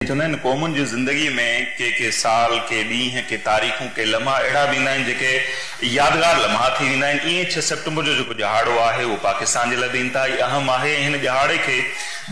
चवंदा आहिनि क़ौमुनि जी ज़िंदगी में के साल के ॾींहं के तारीख़ूं के लम्हा अहिड़ा बि ईंदा आहिनि जेके यादगार लम्हा थी वेंदा आहिनि। ईअं 6 सेप्टेम्बर जो जेको ॾिहाड़ो आहे उहो पाकिस्तान जे लाइ बि इंतिहाई अहम आहे। हिन ॾिहाड़े खे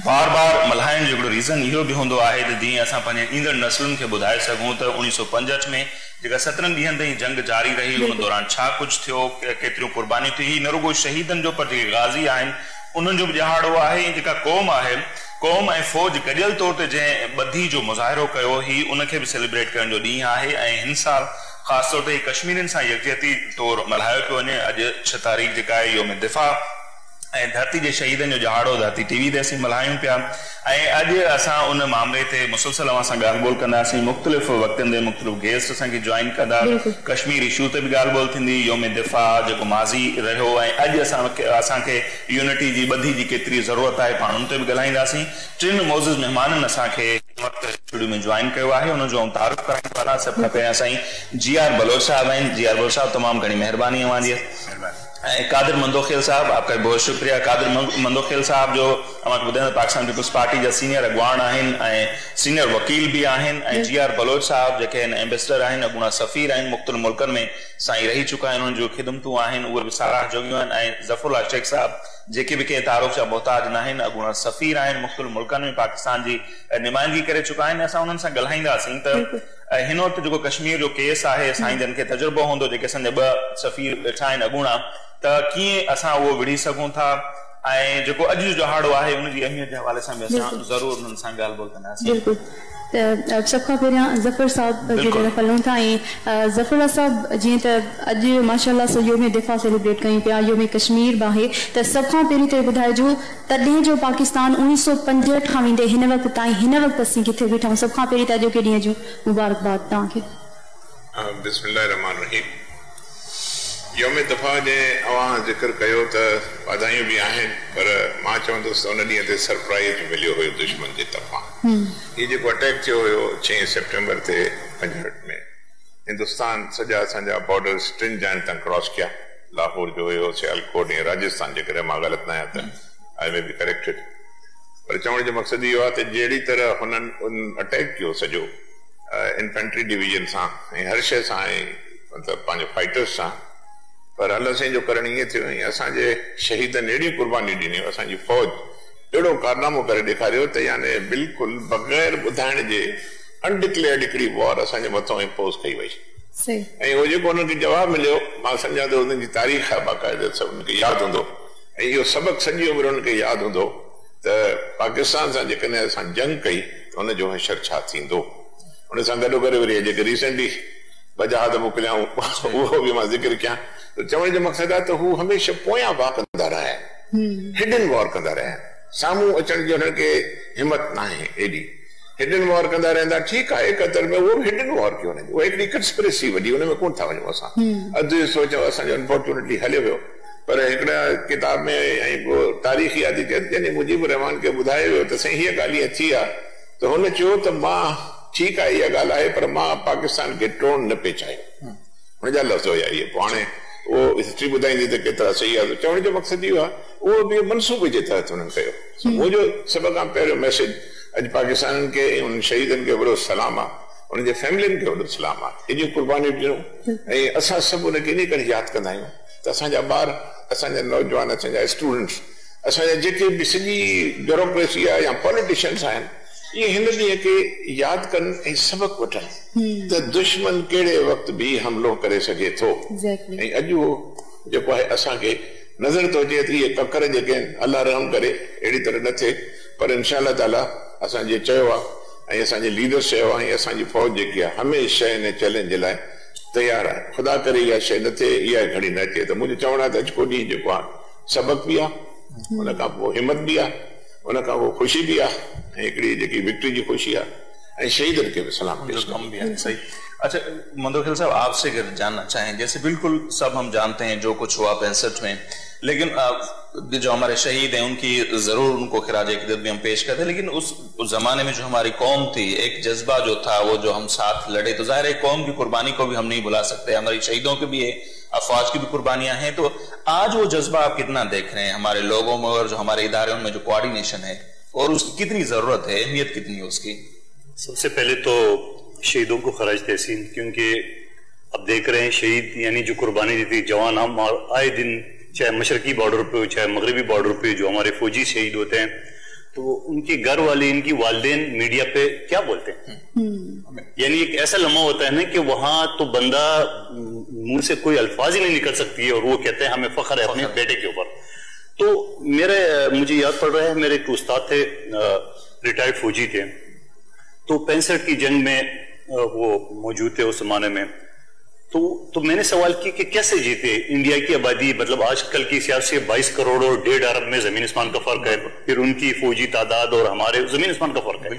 बार बार मल्हाइण जो हिकिड़ो रीज़न इहो बि हूंदो आहे त जीअं असां पंहिंजे ईंदड़ नस्लुनि खे ॿुधाए सघूं त 1965 में जेका 17 ॾींहंनि ताईं जंग जारी रही उन दौरान छा कुझु थियो, केतिरियूं क़ुर्बानियूं थी। ही न रुगो शहीदनि जो पर जेके गाज़ी आहिनि उन्हनि जो बि ॾिहाड़ो आहे। जेका क़ौम आहे, क़ौम ऐं फ़ौज गॾियल तौर ते जंहिं ॿधी जो मुज़ाहिरो कयो ही उनखे बि सेलिब्रेट करण जो ॾींहुं आहे। ऐं हिन साल ख़ासि तौर ते कश्मीरियुनि सां यकजहती तौरु मल्हायो पियो वञे। अॼु 6 तारीख़ जेका आहे योम दिफ़ा ऐं धरती जे शहीदनि जो ॾिहाड़ो धरती टीवी ते असीं मल्हायूं पिया। ऐं अॼु असां उन मामले ते मुसलसल अवां सां ॻाल्हि ॿोल कंदासीं। मुख़्तलिफ़ वक़्तनि ते मुख़्तलिफ़ गेस्ट असांखे जॉइन कंदा। कश्मीर इशू ते बि ॻाल्हि ॿोल थींदी, योम दिफ़ा जेको माज़ी रहियो ऐं अॼु असांखे यूनिटी जी ॿधी जी केतिरी ज़रूरत आहे पाण उन ते बि ॻाल्हाईंदासीं। 3 मोज़िज़ महिमाननि असांखे स्टूडियो में जॉइन कयो आहे, उनजो आउं तारुफ़ कराइण वारा। सभ खां पहिरियां साईं GR बलोच साहब आहिनि। GR बलोच साहब तमामु घणी महिरबानी अवां जी। कादिर मंदोखेल साहब, आपका बहुत शुक्रिया। कादिर मंदोखेल साहब जो अवांखे ॿुधाइण पाकिस्तान पीपल्स पार्टी जा सीनियर अॻवान आहिनि ऐं सीनियर वकील बि आहिनि। ऐं GR बलोच साहब जेके आहिनि एम्बेसडर आहिनि, अॻूणा सफ़ीर आहिनि, मुख़्तलिफ़ मुल्कनि में साईं रही चुका आहिनि, उन्हनि जूं ख़िदमतूं आहिनि उहे बि साराह जोगियूं आहिनि। ऐं ज़फ़रुल्लाह शेख साहब जेके बि कंहिं तारुफ़ जा मोहताज न आहिनि, अॻूणा सफ़ीर आहिनि, मुख़्तलिफ़ मुल्कनि में पाकिस्तान जी नुमाइंदगी करे चुका आहिनि। असां उन्हनि सां ॻाल्हाईंदासीं त हिन वक़्तु जेको कश्मीर जो केस आहे, साईं जन खे तजुर्बो हूंदो जेके असांजा 2 सफ़ीर वेठा आहिनि अॻूणा, त कीअं असां उहो विढ़ी सघूं था ऐं जेको अॼु जो ॾिहाड़ो आहे उनजी अहमियत जे हवाले सां बि असां ज़रूरु उन्हनि सां ॻाल्हि ॿोल कंदासीं। सभ खां पहिरियां ज़फ़र साहब जी तरफ़ हलूं था। ऐं ज़फ़र साहब जीअं त अॼु माशाअल्लाह सो योम दिफ़ा सेलिब्रेट कयूं पिया, योम कश्मीर बि आहे, त सभ खां पहिरीं त ॿुधाइजो तॾहिं जो पाकिस्तान 1965 खां वेंदे हिन वक़्तु ताईं हिन वक़्तु असीं किथे वेठा आहियूं। सभ खां पहिरीं त अॼोके ॾींहं जूं मुबारकबाद तव्हांखे। बिस्मिल्लाह रहमान रहीम। योम दिफ़ा जे अवां ज़िक्र कयो त वाधायूं बि आहिनि, पर मां चवंदुसि त उन ॾींहं ते सरप्राइज़ मिलियो हुयो दुश्मन जे तरफ़ां। हीउ जेको अटैक थियो हुयो 6 सेप्टेम्बर ते 65 में, हिंदुस्तान सॼा असांजा बॉर्डर्स 3 जॉइंट तां क्रॉस कया। लाहौर जो हुयो, सियालकोट ऐं राजस्थान, जेकॾहिं मां ग़लति न आहियां त आई मे बी करेक्टेड। पर चवण जो मक़सदु इहो आहे त जहिड़ी तरह हुननि अटैक कयो सॼो इन्फेंट्री डिवीजन सां ऐं हर शइ सां, ऐं मतिलबु पंहिंजे फाइटर्स सां, पर अल्लाह साईं जो करण ईअं थियो ऐं असांजे शहीदनि अहिड़ियूं क़ुर्बानियूं ॾिनियूं, असांजी फ़ौज अहिड़ो कारनामो करे ॾेखारियो त यानी बिल्कुलु बग़ैर ॿुधाइण जे अनडिक्लेयर्ड हिकिड़ी वॉर असांजे मथां इम्पोज़ कई वई। ऐं उहो जेको हुनखे जवाबु मिलियो, मां सम्झां थो हुनजी तारीख़ आहे बाक़ाइदा, सभु हुनखे यादि हूंदो ऐं इहो सबक़ु सॼी उमिरि हुनखे यादि हूंदो त पाकिस्तान सां जेकॾहिं असां जंग कई त हुनजो हशर छा थींदो। हुन सां गॾो गॾु वरी जेके रिसेंटली 2 जहाज़ मोकिलियाऊं उहो बि मां ज़िक्र कयां। त चवण जो मक़सदु आहे त हू हमेशह पोयां वाह कंदा रहिया आहिनि, हिडन वॉर कंदा रहिया आहिनि। साम्हूं अचण जी हुननि खे हिमत न आहे एॾी, हिडन वॉर कंदा रहंदा। ठीकु आहे, एक तरह में उहो बि हिडन वॉर कयो हुननि, उहा हिकिड़ी कंस्पिरेसी वॾी, हुन में कोन था वञूं असां। अधु सोचो असांजो अनफॉर्चुनेटली हलियो वियो, पर हिकिड़ा किताब में ऐं पोइ तारीख़ यादि कई, मुजीबुर रहमान खे ॿुधायो वियो त साईं हीअ ॻाल्हि ईअं थी आहे, त हुन चयो त मां ठीकु आहे इहा ॻाल्हि आहे, पर मां पाकिस्तान खे टोन न पिए चाहियो। हुनजा लफ़्ज़ हुया इहे। पोइ हाणे उहो हिस्ट्री ॿुधाईंदी त केतिरा सही आहे। चवण जो मक़सदु इहो आहे उहो बि मनसूबे जे तहत हुननि कयो। मुंहिंजो सभ खां पहिरियों मैसेज अॼु पाकिस्तान खे ऐं उन्हनि शहीदनि खे वॾो सलाम आहे, उन्हनि जे फैमिलियुनि खे वॾो सलाम आहे। एॾियूं क़ुर्बानियूं ॾियूं ऐं असां सभु उनखे इन करे यादि कंदा आहियूं त असांजा ॿार, असांजा नौजवान, असांजा स्टूडेंट्स, असांजा जेके बि सॼी ब्यूरोक्रेसी आहे या पॉलिटिशियंस आहिनि, इहे हिन ॾींहं खे यादि कनि ऐं सबक़ु वठनि त दुश्मन कहिड़े वक़्तु बि हमलो करे सघे थो। ऐं अॼु उहो जेको आहे असांखे नज़र थो अचे त इहे ककर जेके आहिनि, अल्लाह रहम करे अहिड़ी तरह न थिए, पर इंशा अल्लाह ताला असांजे चयो आहे ऐं असांजे लीडर्स चयो आहे ऐं असांजी फ़ौज जेकी आहे हमेशह हिन चैलेंज जे लाइ तयारु आहे। ख़ुदा करे इहा शइ न थिए, इहा घड़ी न अचे। त मुंहिंजो चवणु आहे त अॼु को ॾींहुं जेको आहे सबक़ु बि आहे, हुन खां पोइ हिमत बि आहे, हुन खां पोइ ख़ुशी भी आहे ऐं हिकिड़ी जेकी विक्ट्री जी ख़ुशी आहे ऐं शहीदनि खे भी सलाम पेश कम भी है। सही। अच्छा मंदोखेल साहब, आपसे अगर जानना चाहें, जैसे बिल्कुल सब हम जानते हैं जो कुछ हुआ 65 में, लेकिन जो हमारे शहीद हैं उनकी जरूर उनको खिराज अकीदत भी हम पेश करते हैं, लेकिन उस जमाने में जो हमारी कौम थी, एक जज्बा जो था, वो जो हम साथ लड़े, तो जाहिर है कौम की कुर्बानी को भी हम नहीं भुला सकते। हमारी शहीदों के भी है, अफवाज की भी कुर्बानियां हैं। तो आज वो जज्बा आप कितना देख रहे हैं हमारे लोगों में और जो हमारे इदारे उनमें जो कोऑर्डिनेशन है, और उसकी कितनी जरूरत है, अहमियत कितनी है उसकी? सबसे पहले तो शहीदों को खराज तहसीन, क्योंकि अब देख रहे हैं शहीद यानी जो कुर्बानी देती जवान, हम आए दिन चाहे मशरकी बॉर्डर पे हो चाहे मगरबी बॉर्डर पे जो हमारे फौजी शहीद होते हैं, तो उनके घर वाले, इनकी वालिदैन मीडिया पे क्या बोलते हैं? यानी एक ऐसा लम्हा होता है ना कि वहां तो बंदा मुंह से कोई अल्फाज ही नहीं निकल सकती है और वो कहते हैं हमें फख्र है अपने बेटे के ऊपर। तो मुझे याद पड़ रहा है, मेरे एक उस्ताद थे, रिटायर्ड फौजी थे, तो 65 की जंग में वो मौजूद थे उस जमाने में। तो मैंने सवाल की कि कैसे जीते? इंडिया की आबादी मतलब आजकल के हिसाब से 22 करोड़ और 1.5 अरब में जमीन आसमान का फर्क है, फिर उनकी फौजी तादाद और हमारे जमीन आसमान का फर्क है।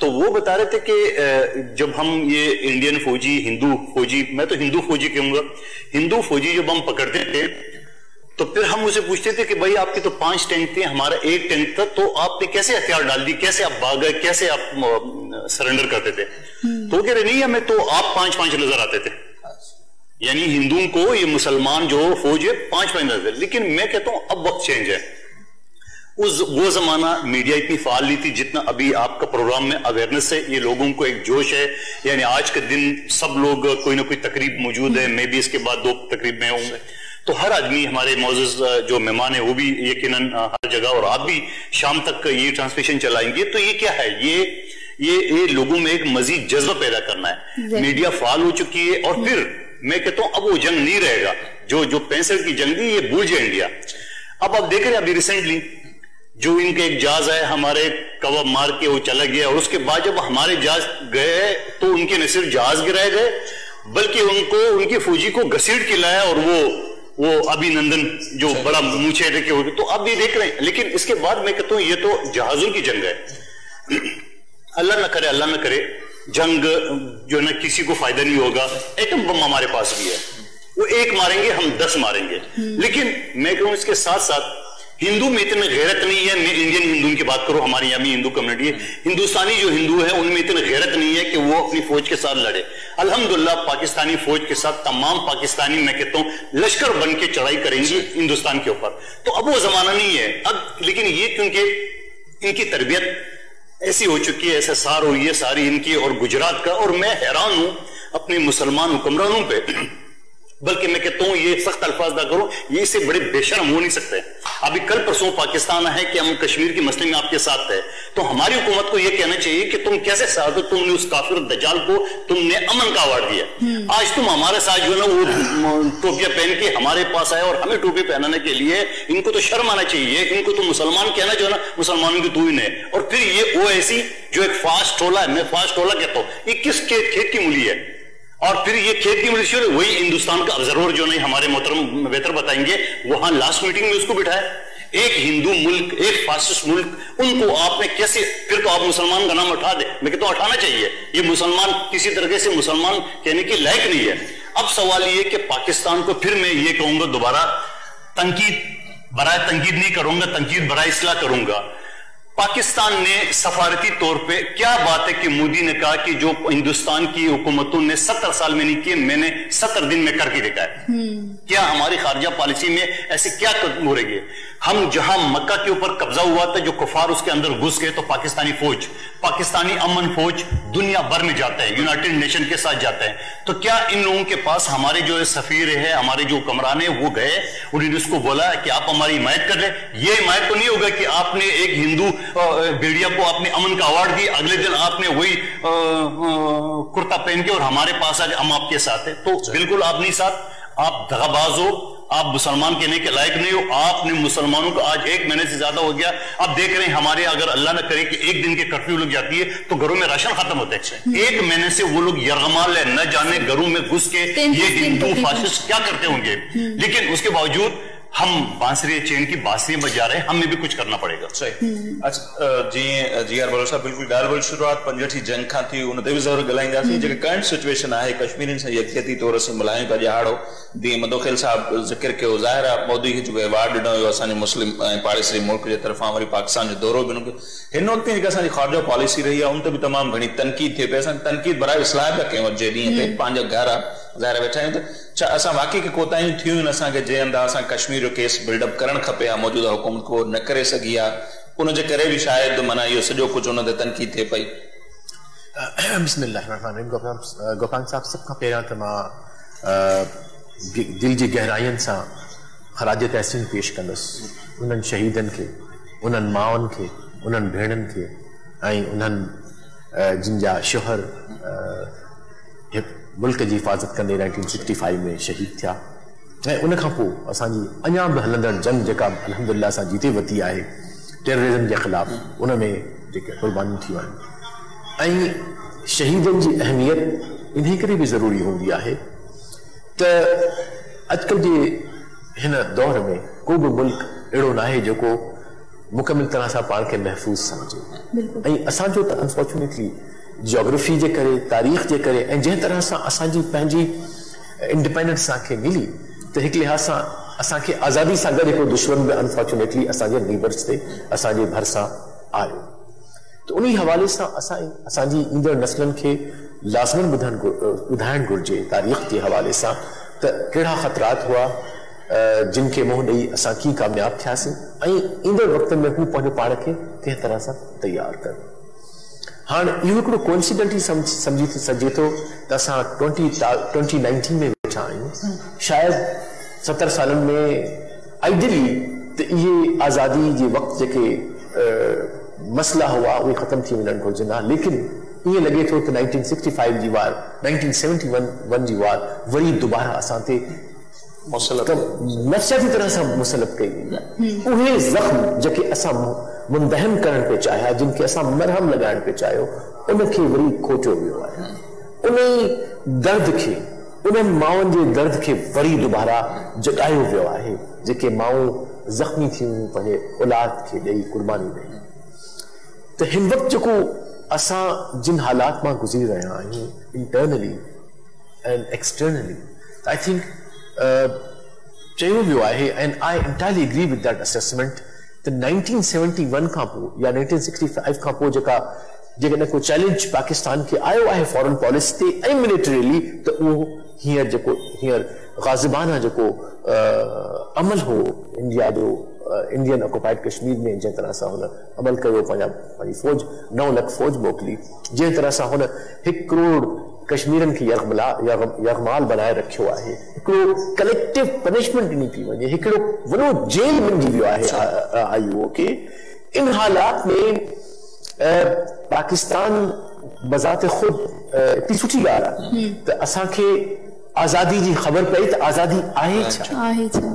तो वो बता रहे थे कि जब हम ये इंडियन फौजी, हिंदू फौजी, मैं तो हिंदू फौजी कहूंगा, हिंदू फौजी जब हम पकड़ते थे तो फिर हम उसे पूछते थे कि भाई आपके तो 5 टैंक थे, हमारा 1 टैंक था, तो आपने कैसे हथियार डाल दी, कैसे आप भाग गए, कैसे आप सरेंडर करते थे? तो कह रहे नहीं, हमें तो आप 5-5 नजर आते थे, यानी हिंदुओं को ये मुसलमान जो फौज है 5-5 नजर। लेकिन मैं कहता हूं अब वक्त चेंज है। वो जमाना मीडिया इतनी फाल नहीं थी जितना अभी आपका प्रोग्राम में अवेयरनेस है, ये लोगों को एक जोश है। यानी आज के दिन सब लोग कोई ना कोई तकरीब मौजूद है, मैं भी इसके बाद 2 तकरीब में होंगे, तो हर आदमी, हमारे मौजूद जो मेहमान है वो भी यकीनन हर जगह, और आप भी शाम तक ये ट्रांसमिशन चलाएंगे। तो ये क्या है? ये लोगों में एक मजीद जज्बा पैदा करना है। मीडिया फाल हो चुकी है और फिर मैं कहता हूं अब वो जंग नहीं रहेगा जो 65 की जंग थी, ये भूल जाए इंडिया। अब आप देख रहे हैं अभी रिसेंटली जो इनके एक जहाज है हमारे कवा मार के वो चला गया, और उसके बाद जब हमारे जहाज गए तो उनके न सिर्फ जहाज गिराए गए बल्कि उनको, उनकी फौजी को घसीट के लाया, और वो अभिनंदन जो बड़ा मूछे थे कि तो अब भी देख रहे हैं। लेकिन इसके बाद मैं कहता हूं ये तो जहाजों की जंग है। अल्लाह ना करे जंग जो ना किसी को फायदा नहीं होगा। एटम बम हमारे पास भी है, वो 1 मारेंगे हम 10 मारेंगे। लेकिन मैं कहूं इसके साथ साथ हिंदू में इतनी गैरत नहीं है। मैं इंडियन हिंदू की बात करूं, हमारे यहाँ भी हिंदू कम्युनिटी है, हिंदुस्तानी जो हिंदू है उनमें इतनी गैरत नहीं है कि वो अपनी फौज के साथ लड़े। अल्हम्दुलिल्लाह पाकिस्तानी फौज के साथ तमाम पाकिस्तानी, मैं कहता हूं, लश्कर बन के चढ़ाई करेंगे हिंदुस्तान के ऊपर। तो अब वो जमाना नहीं है अब। लेकिन ये क्योंकि इनकी तरबियत ऐसी हो चुकी है, ऐसा सार हुई है सारी इनकी और गुजरात का, और मैं हैरान हूं अपने मुसलमान हुक्मरानों पे। बल्कि मैं कहता हूं ये सख्त अल्फाज ना करो, ये इससे बड़े बेशर्म हो नहीं सकते। अभी कल परसों पाकिस्तान है कि हम कश्मीर के मसले में आपके साथ है, तो हमारी हुकूमत को यह कहना चाहिए कि तुम कैसे साथ हो, तुमने उस काफिर दज्जाल को तुमने अमन का अवार्ड दिया। आज तुम हमारे साथ जो है ना वो टोपियां पहन के हमारे पास आए, और हमें टोपी पहनाने के लिए इनको तो शर्म आना चाहिए। इनको तो मुसलमान कहना जो है ना, मुसलमानों की तू ही है। और फिर ये ओवैसी जो एक फास्ट टोला है, मैं फास्ट टोला कहता हूं, ये किसके खेत की मूली है? और फिर ये खेत की मिनिस्ट्री वही हिंदुस्तान का ऑब्जर्वर जो नहीं हमारे मोहतरम बेहतर बताएंगे, वहां लास्ट मीटिंग में उसको बिठाया। एक हिंदू मुल्क, एक फासिस्ट मुल्क, उनको आपने कैसे, फिर तो आप मुसलमान का नाम उठा दे। मैं कहता हूं उठाना चाहिए। ये मुसलमान किसी तरीके से मुसलमान कहने की लायक नहीं है। अब सवाल ये कि पाकिस्तान को फिर मैं ये कहूंगा दोबारा, तंकीद बराए तंकीद नहीं करूंगा, तंकीद बराए इस्लाह करूंगा। पाकिस्तान ने सफारती तौर पे क्या बात है कि मोदी ने कहा कि जो हिंदुस्तान की हुकूमतों ने 70 साल में नहीं किए, मैंने 70 दिन में करके दिखाया। क्या हमारी खारजा पॉलिसी में ऐसे क्या कदम हो रही है? हम जहां मक्का के ऊपर कब्जा हुआ था, जो कुफार उसके अंदर घुस गए, तो पाकिस्तानी फौज, पाकिस्तानी अमन फौज दुनिया भर में जाता है, यूनाइटेड नेशन के साथ जाता है। तो क्या इन लोगों के पास हमारे जो सफीर है, हमारे जो हुक्मरान है, वो गए, उन्होंने उसको बोला कि आप हमारी हिमायत कर ले? ये हिमायत तो नहीं होगा कि आपने एक हिंदू भेड़िया को आपने अमन का अवार्ड दिया, अगले दिन आपने वही कुर्ता पहन के और हमारे पास आज हम आपके साथ है। तो बिल्कुल आप नहीं साथ, आप दगाबाज हो, आप मुसलमान कहने के लायक नहीं हो। आपने मुसलमानों को आज 1 महीने से ज्यादा हो गया। अब देख रहे हैं हमारे, अगर अल्लाह न करे कि 1 दिन के कर्फ्यू लग जाती है तो घरों में राशन खत्म होता है। 1 महीने से वो लोग यरगमाल है, न जाने घरों में घुस के ये हिंदू फासिस्ट क्या करते होंगे। लेकिन उसके बावजूद हम बांसुरी चैन की बांसुरियां बजा रहे हैं, हमें भी कुछ करना पड़ेगा। सही। अच्छा जी यार बलोच साहब, बिल्कुल ॻाल्हि शुरुआत 65 जंग खां थी, उन ते बि ज़रूरु ॻाल्हाईंदासीं। जेके करंट सिचुएशन आहे कश्मीरियुनि सां यकजहती तौर सां मिलायूं था ॼाड़ो, जीअं मदोखेल साहब ज़िक्र कयो, ज़ाहिर आहे मोदी खे जेको अवार्ड ॾिनो वियो असांजे मुस्लिम ऐं पाड़ेसरी मुल्क जे तरफ़ां, वरी पाकिस्तान जो दौरो बि हुनखे, हिन वक़्तु जेका असांजी ख़ारजा पॉलिसी रही आहे उन ते बि तमामु घणी तनक़ीद थिए पई। असां तनक़ीद बराए इस्लाह पिया कयूं जे ॾींहं ते, पंहिंजा घर ज़ाहिर वेठा आहियूं। त छा असां वाक़ई के कोताहियूं थियूं आहिनि असांखे, जंहिं अंदरि असां कश्मीर जो केस बिल्डअप करणु खपे आहे, मौजूदा हुकूमत को न करे सघी आहे, उनजे करे बि शायदि माना इहो सॼो कुझु उन ते तनक़ीद थिए पई? बिस्मिल्लाहिर्रहमानिर्रहीम। गोपाल साहब, सब खां पहिरियां त मां दिल जी गहराइयुनि सां ख़राज तहसीन पेश कंदुसि उन्हनि शहीदनि खे, उन्हनि माउनि खे, उन्हनि भेणनि खे ऐं उन्हनि जिन जा शोहर मुल्क जी हिफ़ाज़त कंदे 1965 में शहीद थिया ऐं उन खां पोइ असांजी अञा बि हलंदड़ जंग जेका अल्हम्दुलिल्लाह असां जीते वरिती आहे टेररिज़म जे ख़िलाफ़, उन में जेके क़ुर्बानियूं थियूं आहिनि ऐं शहीदनि जी अहमियत इन करे बि ज़रूरी हूंदी आहे त अॼुकल्ह जे हिन दौर में को बि मुल्क अहिड़ो न आहे जेको मुकमिल तरह सां पाण खे महफ़ूज़ सम्झे ऐं असांजो त अनफॉर्चुनेटली जोग्राफी जे करे, तारीख़ जे करे ऐं जंहिं तरह सां असांजी पंहिंजी इंडिपेंडेंस असांखे मिली त हिकु लिहाज़ सां असांखे आज़ादी सां गॾु हिकिड़ो दुश्मन बि अनफॉर्चुनेटली असांजे नेबर्स ते असांजे भरिसां आयो। त उन हवाले सां असांजी ईंदड़ नस्लनि खे लाज़मन ॿुधाइणु घुरिजे तारीख़ जे हवाले सां त कहिड़ा ख़तरात हुआ जिन खे मुंहुं ॾेई असां कीअं कामयाबु थियासीं ऐं ईंदड़ वक़्त में हू पंहिंजे पाण खे कंहिं तरह सां तयारु कनि। हाणे इहो हिकिड़ो कोइंसिडेंट ई सम्झी सघिजे थो त असां 2019 में वेठा आहियूं। शायदि 70 सालनि में आइडियली त इहे आज़ादी जे वक़्तु जेके मसला हुआ उहे ख़तम थी वञणु घुरिजनि हा, लेकिन ईअं लॻे थो त 1965 जी वार 1971 जी वार वरी दुबारा असां ते नफ़सियाती तरह सां मुसलत कई वई। उहे ज़ख़्म जेके असां मुंदहम करण पे चाहिया, जिनके असां मरहम लगाइण पे चाहियो, उनखे वरी खोटियो वियो आहे। उन दर्द खे, उन्हनि माउनि जे दर्द खे वरी दुबारा जगायो वियो आहे जेके माऊं ज़ख़्मी थियूं पंहिंजे औलाद खे ॾेई कुर्बानी ॾेई। त हिन वक़्तु जेको असां जिन हालात मां गुज़री रहिया आहियूं internally and externally, I think चयो वियो आहे and I entirely agree with that assessment त 1971 खां पोइ या 1965 खां पोइ जेकॾहिं को चैलेंज पाकिस्तान खे आयो आहे फॉरेन पॉलिसी ते ऐं मिलिटरीली, त उहो हींअर ग़ाज़िबाना जेको अमल हो इंडिया जो इंडियन ऑक्युपाइड कश्मीर में, जंहिं तरह सां हुन अमल कयो, पंहिंजी फौज 9 लाख फौज मोकिली, जंहिं तरह सां हुन 1 करोड़ कश्मीरनि खे यरगमाल बनाए रखियो आहे, हिकिड़ो कलेक्टिव पनिशमेंट ॾिनी थी वञे, हिकिड़ो वॾो जेल मिली वियो आहे आईओ खे। इन हालात में पाकिस्तान बज़ात ख़ुद एतिरी सुठी ॻाल्हि आहे त असांखे आज़ादी जी ख़बर पई त आज़ादी आहे छा,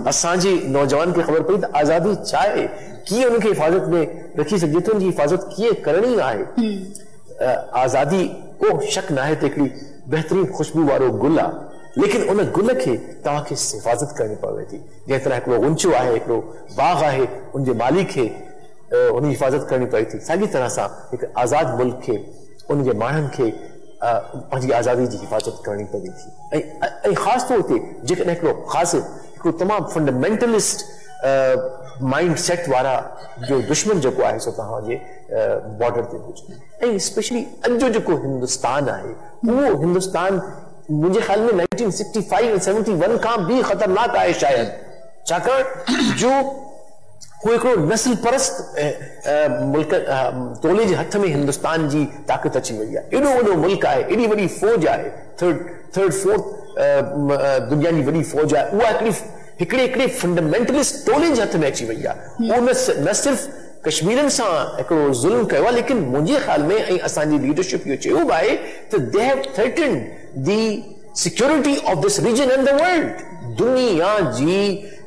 असांजे नौजवान खे ख़बर पई त आज़ादी छा आहे, कीअं उनखे हिफ़ाज़त में रखी सघिजे थो, उनजी हिफ़ाज़त कीअं करणी आहे। आज़ादी को शक न आहे त हिकिड़ी बहितरीन ख़ुशबू वारो गुल आहे, लेकिन उन गुल खे तव्हांखे हिफ़ाज़त करणी पवे थी। जंहिं तरह हिकिड़ो गुंचो आहे, हिकिड़ो बाग़ आहे, उनजे माली खे उनजी हिफ़ाज़त करणी पवे थी, साॻी तरह सां हिकु आज़ाद मुल्क खे उनजे माण्हुनि खे पंहिंजी आज़ादी जी हिफ़ाज़त करणी पवे थी। ऐं ख़ासि तौर ते जेकॾहिं हिकिड़ो ख़ासिद, हिकिड़ो तमामु फंडामेंटलिस्ट माइंड सेट वारा जो दुश्मन जेको आहे सो तव्हांजे बॉर्डर ते हुजे। ऐं स्पेशली अॼु जो जेको हिंदुस्तान आहे, उहो हिंदुस्तान मुंहिंजे ख़्याल में 1965 ऐं 71 खां बि ख़तरनाक आहे शायदि, छाकाणि जो हू हिकिड़ो नस्ल परस्त मुल्क तोले जे हथ में हिंदुस्तान जी ताक़त अची वई आहे। एॾो वॾो मुल्क आहे, एॾी वॾी फौज आहे, थर्ड फोर्थ दुनिया जी वॾी फौज आहे, उहा हिकिड़े फंडामेंटलिस्ट टोले जे हथ में अची वई आहे। उहो न सिर्फ़ कश्मीरनि सां हिकिड़ो ज़ुल्म कयो आहे, लेकिन मुंहिंजे ख़्याल में ऐं असांजी लीडरशिप इहो चयो बि आहे त they have threatened the security of this region and the world. दुनिया जी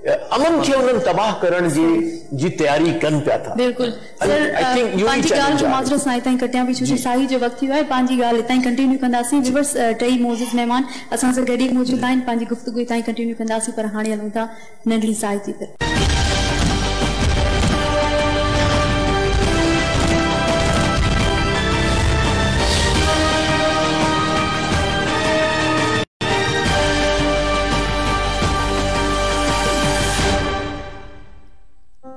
अमन खे उन्हनि तबाह करण जी तयारी कनि पिया था। बिल्कुल सर, पंहिंजी ॻाल्हि जो माज़रत सां हितां कटियां पई, छो जो शाही जो वक़्तु थी वियो आहे। पंहिंजी ॻाल्हि हितां कंटिन्यू कंदासीं। व्यूअर्स, टई मोज़िज़ महिमान असां सां गॾु मौजूद आहिनि, पंहिंजी गुफ़्तगू हितां कंटिन्यू कंदासीं, पर हाणे हलूं था नंढड़ी साई थी तरफ़।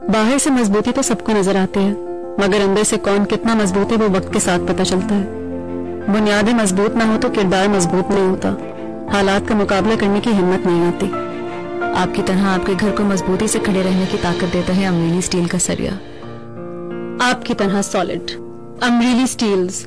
बाहर से मजबूती तो सबको नजर आती है, मगर अंदर से कौन कितना मजबूत है वो वक्त के साथ पता चलता है। बुनियादें मजबूत ना हो तो किरदार मजबूत नहीं होता, हालात का मुकाबला करने की हिम्मत नहीं आती। आपकी तरह आपके घर को मजबूती से खड़े रहने की ताकत देता है अमरीली स्टील का सरिया। आपकी तरह सॉलिड अमरीली स्टील्स।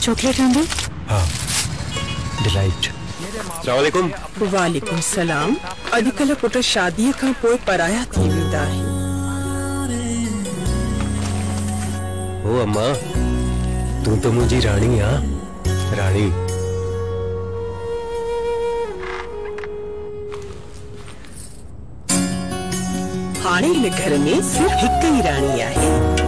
चॉकलेट आंदो? हाँ, डिलाइट। अस्सलाम वालेकुम। वालेकुम सलाम। अॼुकल्ह पुट शादीअ खां पोइ पराया थी वेंदा आहिनि। ओ अम्मा, तू तो मुझी रानी आ, रानी। हाणे हिन घर में सिर्फ हिक ही रानी आहे।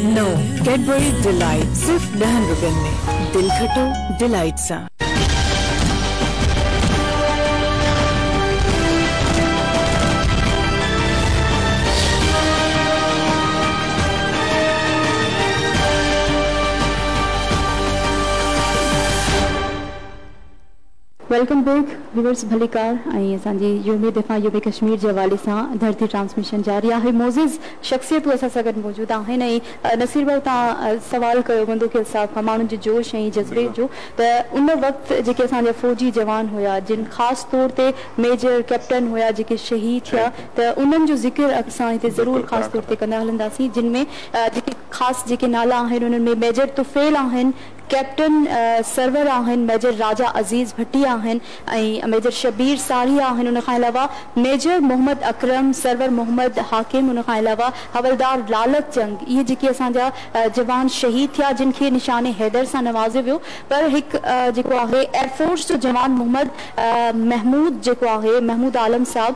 नो कैडबरी डिलाइट सिर्फ 10 रुपयनि में। दिल खटो डिलाइट सां। वेलकम बैक व्यूअर्स भलीकार ऐं असांजी योम दिफ़ा योम कश्मीर जे हवाले सां धरती ट्रांसमिशन जारी आहे। मोज़िज़ शख़्सियतूं असां सां गॾु मौजूदु आहिनि ऐं नसीर भाउ तव्हां सवाल कयो बंदूक साहब खां माण्हुनि जे जोश ऐं जज़्बे जो, त उन वक़्तु जेके असांजा फ़ौजी जवान हुया जिन ख़ासि तौर ते मेजर कैप्टन हुया जेके शहीद थिया, त उन्हनि जो ज़िक्र असां हिते ज़रूरु ख़ासि तौर ते कंदा हलंदासीं, जिन में जेके ख़ासि जेके नाला आहिनि उन्हनि में मेजर तुफ़ैल आहिनि, कैप्टन सरवर आहिनि, मेजर राजा अज़ीज़ भट्टी आहिनि ऐं मेजर शबीर सारी आहिनि। उन खां अलावा मेजर मोहम्मद अकरम, सरवर मोहम्मद हाकिम, उन खां अलावा हवलदार लालत जंग, इहे जेके असांजा जवान शहीद थिया जिन खे निशाने हैदर सां नवाज़ियो वियो। पर हिकु जेको आहे एयरफोर्स जो जवान मोहम्मद महमूद जेको आहे महमूद आलम साहब,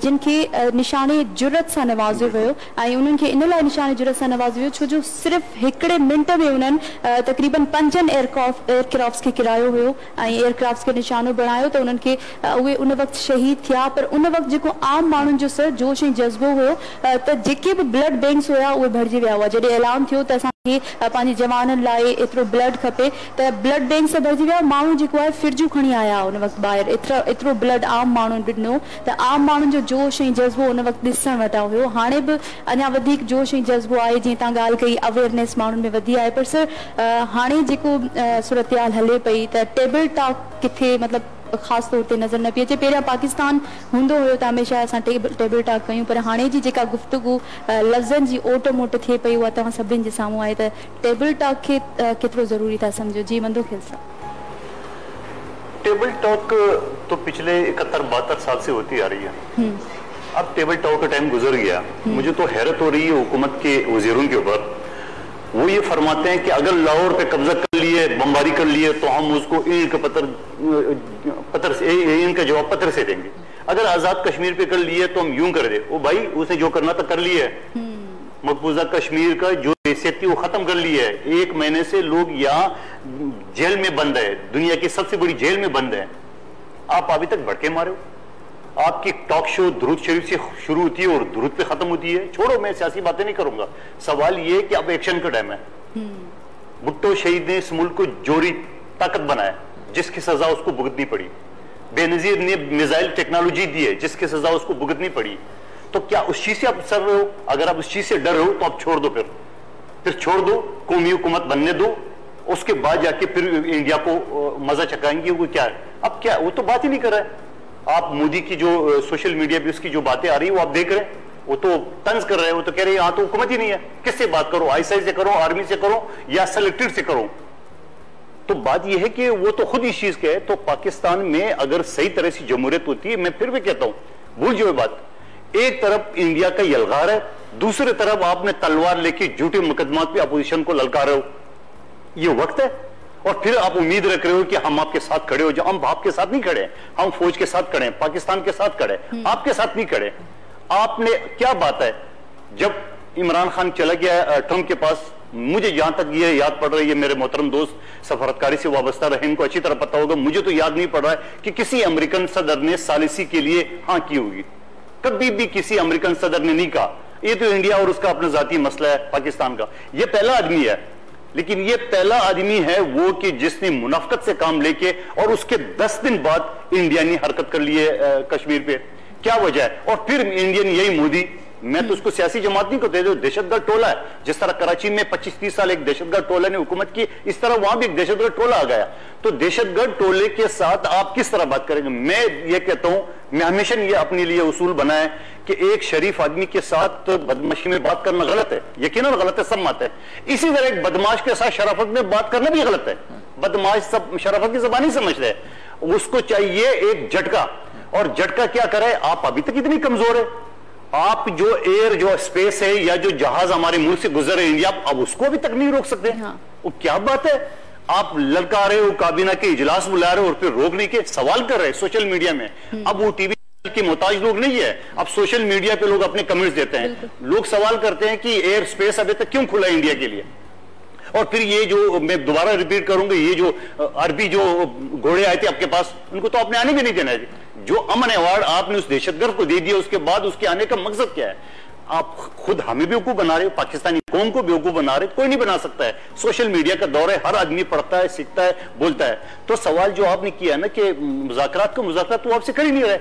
जिन खे निशाने जुरत सां नवाज़ियो वियो ऐं उन्हनि खे इन लाइ निशाने जुरत सां नवाज़ियो वियो छो जो सिर्फ़ु हिकिड़े मिंट में उन्हनि तक़रीबन 5 एयरक्राफ्ट्स खे किरायो हुयो ऐं एयरक्राफ्ट्स खे निशानो बणायो, त उन्हनि खे उहे उन वक़्तु शहीद थिया। पर उन वक़्तु जेको आम माण्हुनि जो सर जोश ऐं जज़्बो हुयो, त जेके बि ब्लड बैंक्स हुया उहे भरिजी विया हुआ। जॾहिं ऐलान थियो त असांखे पंहिंजे जवाननि लाइ एतिरो ब्लड खपे, त ब्लड बैंक सां भरिजी विया। माण्हू जेको आहे फिरजू खणी आया उन वक़्तु ॿाहिरि, एतिरो ब्लड आम माण्हुनि ॾिनो, त आम माण्हुनि जो जोश ऐं जज़्बो उन वक़्तु ॾिसण वटा हुयो। हाणे बि अञा वधीक जोश ऐं जज़्बो आहे, जीअं तव्हां ॻाल्हि कई अवेयरनेस माण्हुनि में वधी आहे। पर सर हाणे जेको सूरत-हाल हले पई, त टेबल टॉक किथे मतिलबु ख़ासि तौर ते नज़र न पई अचे। पहिरियां पाकिस्तान हूंदो हुयो त हमेशह असां टेबल टॉक कयूं, पर हाणे जी जेका गुफ़्तगू लफ़्ज़नि जी ओट मोट थिए पई उहा तव्हां सभिनी जे साम्हूं आहे। त टेबल टॉक खे केतिरो ज़रूरी था सम्झो? जी मंदो खेल साहब। टेबल टॉक तो पिछले 71-72 साल से होती आ रही है। अब टेबल टॉक का टाइम गुजर गया। मुझे तो हैरत हो रही है हुकूमत के वजीरों के ऊपर। वो ये फरमाते हैं कि अगर लाहौर पे कब्जा कर लिए, बमबारी कर लिए, तो हम उसको ईंट पत्थर से ईंट का जवाब पत्थर से देंगे। अगर आजाद कश्मीर पे कर लिए तो हम यूं कर दे। वो भाई उसने जो करना था कर लिया है। मकबूजा कश्मीर का जो हैसियत थी वो खत्म कर ली है। 1 महीने से लोग यहाँ जेल में बंद है, दुनिया की सबसे बड़ी जेल में बंद है। आप अभी तक भड़के मारे हो। आपकी टॉक शो दुरूद शरीफ से शुरू होती है और दुरूद पे खत्म होती है। छोड़ो, मैं सियासी बातें नहीं करूंगा। सवाल ये कि अब एक्शन का टाइम है। भुट्टो शहीद ने इस मुल्क को जोरी ताकत बनाया, जिसकी सजा उसको भुगतनी पड़ी। बेनजीर ने मिसाइल टेक्नोलॉजी दी है, जिसकी सजा उसको भुगतनी पड़ी। तो क्या उस चीज से आप सर रहे हो? अगर आप उस चीज से डर रहे हो तो आप छोड़ दो, फिर छोड़ दो, कौमी हुकूमत बनने दो। उसके बाद जाके फिर इंडिया को मजा चकाएंगे। वो क्या है? अब क्या, वो तो बात ही नहीं कर रहा है। आप मोदी की जो सोशल मीडिया पे उसकी जो बातें आ रही है वो आप देख रहे हैं। वो तो तंज कर रहे हैं। वो तो कह रहे हैं यहाँ तो हुकूमत ही नहीं है। किससे बात करो? आईएसआई से करो, आर्मी से करो, या सेलेक्टेड से करो? तो बात यह है कि वो तो खुद इस चीज के है। तो पाकिस्तान में अगर सही तरह से जमहूरियत होती है, मैं फिर भी कहता हूं, भूल जाओ बात। एक तरफ इंडिया का यलगार है, दूसरी तरफ आपने तलवार लेके झूठे मुकदमात पे अपोजिशन को ललकार रहे हो। ये वक्त है और फिर आप उम्मीद रख रहे हो कि हम आपके साथ खड़े हो जाओ। हम आपके साथ नहीं खड़े, हम फौज के साथ खड़े, पाकिस्तान के साथ खड़े, आपके साथ नहीं खड़े। आपने क्या बात है, जब इमरान खान चला गया ट्रंप के पास, मुझे जहां तक ये याद पड़ रही है, मेरे मोहतरम दोस्त सफारतकारी से वाबस्ता रहे, इनको अच्छी तरह पता होगा, मुझे तो याद नहीं पड़ रहा है कि किसी अमेरिकन सदर ने सालिसी के लिए हाँ की होगी। कभी भी किसी अमेरिकन सदर ने नहीं कहा। ये तो इंडिया और उसका अपना जाती मसला है पाकिस्तान का। ये पहला आदमी है, लेकिन ये पहला आदमी है वो कि जिसने मुनाफकत से काम लेके और उसके 10 दिन बाद इंडिया ने हरकत कर ली है कश्मीर पे। क्या वजह है? और फिर इंडियन यही मोदी, मैं तो उसको सियासी जमात नहीं कहते, जो दहशतगर्द टोला है। जिस तरह कराची में 25-30 साल एक दहशतगर्द टोला ने हुकूमत की, इस तरह वहां भी एक दहशतगर्द टोला आ गया। तो दहशतगर्द टोले के साथ आप किस तरह बात करेंगे? मैं ये कहता हूं, मैं हमेशा ये अपने लिए उसूल बनाया कि एक शरीफ आदमी के साथ बदमाशी में बात करना गलत है, यकीनन गलत है, सब मानते हैं। इसी तरह एक बदमाश के साथ शराफत में बात करना भी गलत है। बदमाश सब शराफत की जबान ही समझते हैं। उसको चाहिए एक झटका, और झटका क्या करे? आप अभी तक इतनी कमजोर है, आप जो एयर जो स्पेस है या जो जहाज हमारे मुल्क से गुजर रहे इंडिया, अब उसको अभी तक नहीं रोक सकते। हाँ। वो क्या बात है? आप ललका रहे हो, काबीना के इजलास बुला रहे हो और फिर रोकने के सवाल कर रहे हैं सोशल मीडिया में। अब वो टीवी के मोहताज लोग नहीं है, अब सोशल मीडिया पे लोग अपने कमेंट्स देते हैं। लोग सवाल करते हैं कि एयर स्पेस अभी तक क्यों खुला है इंडिया के लिए। और फिर ये जो मैं दोबारा रिपीट करूंगा, ये जो अरबी जो घोड़े आए थे आपके पास, उनको तो आपने आने भी नहीं देना है। जो अमन अवार्ड आपने उस दहशतगर्द को दे दिया, उसके बाद उसके आने का मकसद क्या है? आप खुद हमें बेवकूफ बना रहे हो, पाकिस्तानी कौम को बेवकूफ बना रहे हो। कोई नहीं बना सकता है। सोशल मीडिया का दौर है, हर आदमी पढ़ता है, सीखता है, बोलता है। तो सवाल जो आपने किया ना कि मुज़ाकरात को, मुज़ाकरात तो आपसे कर ही नहीं रहे।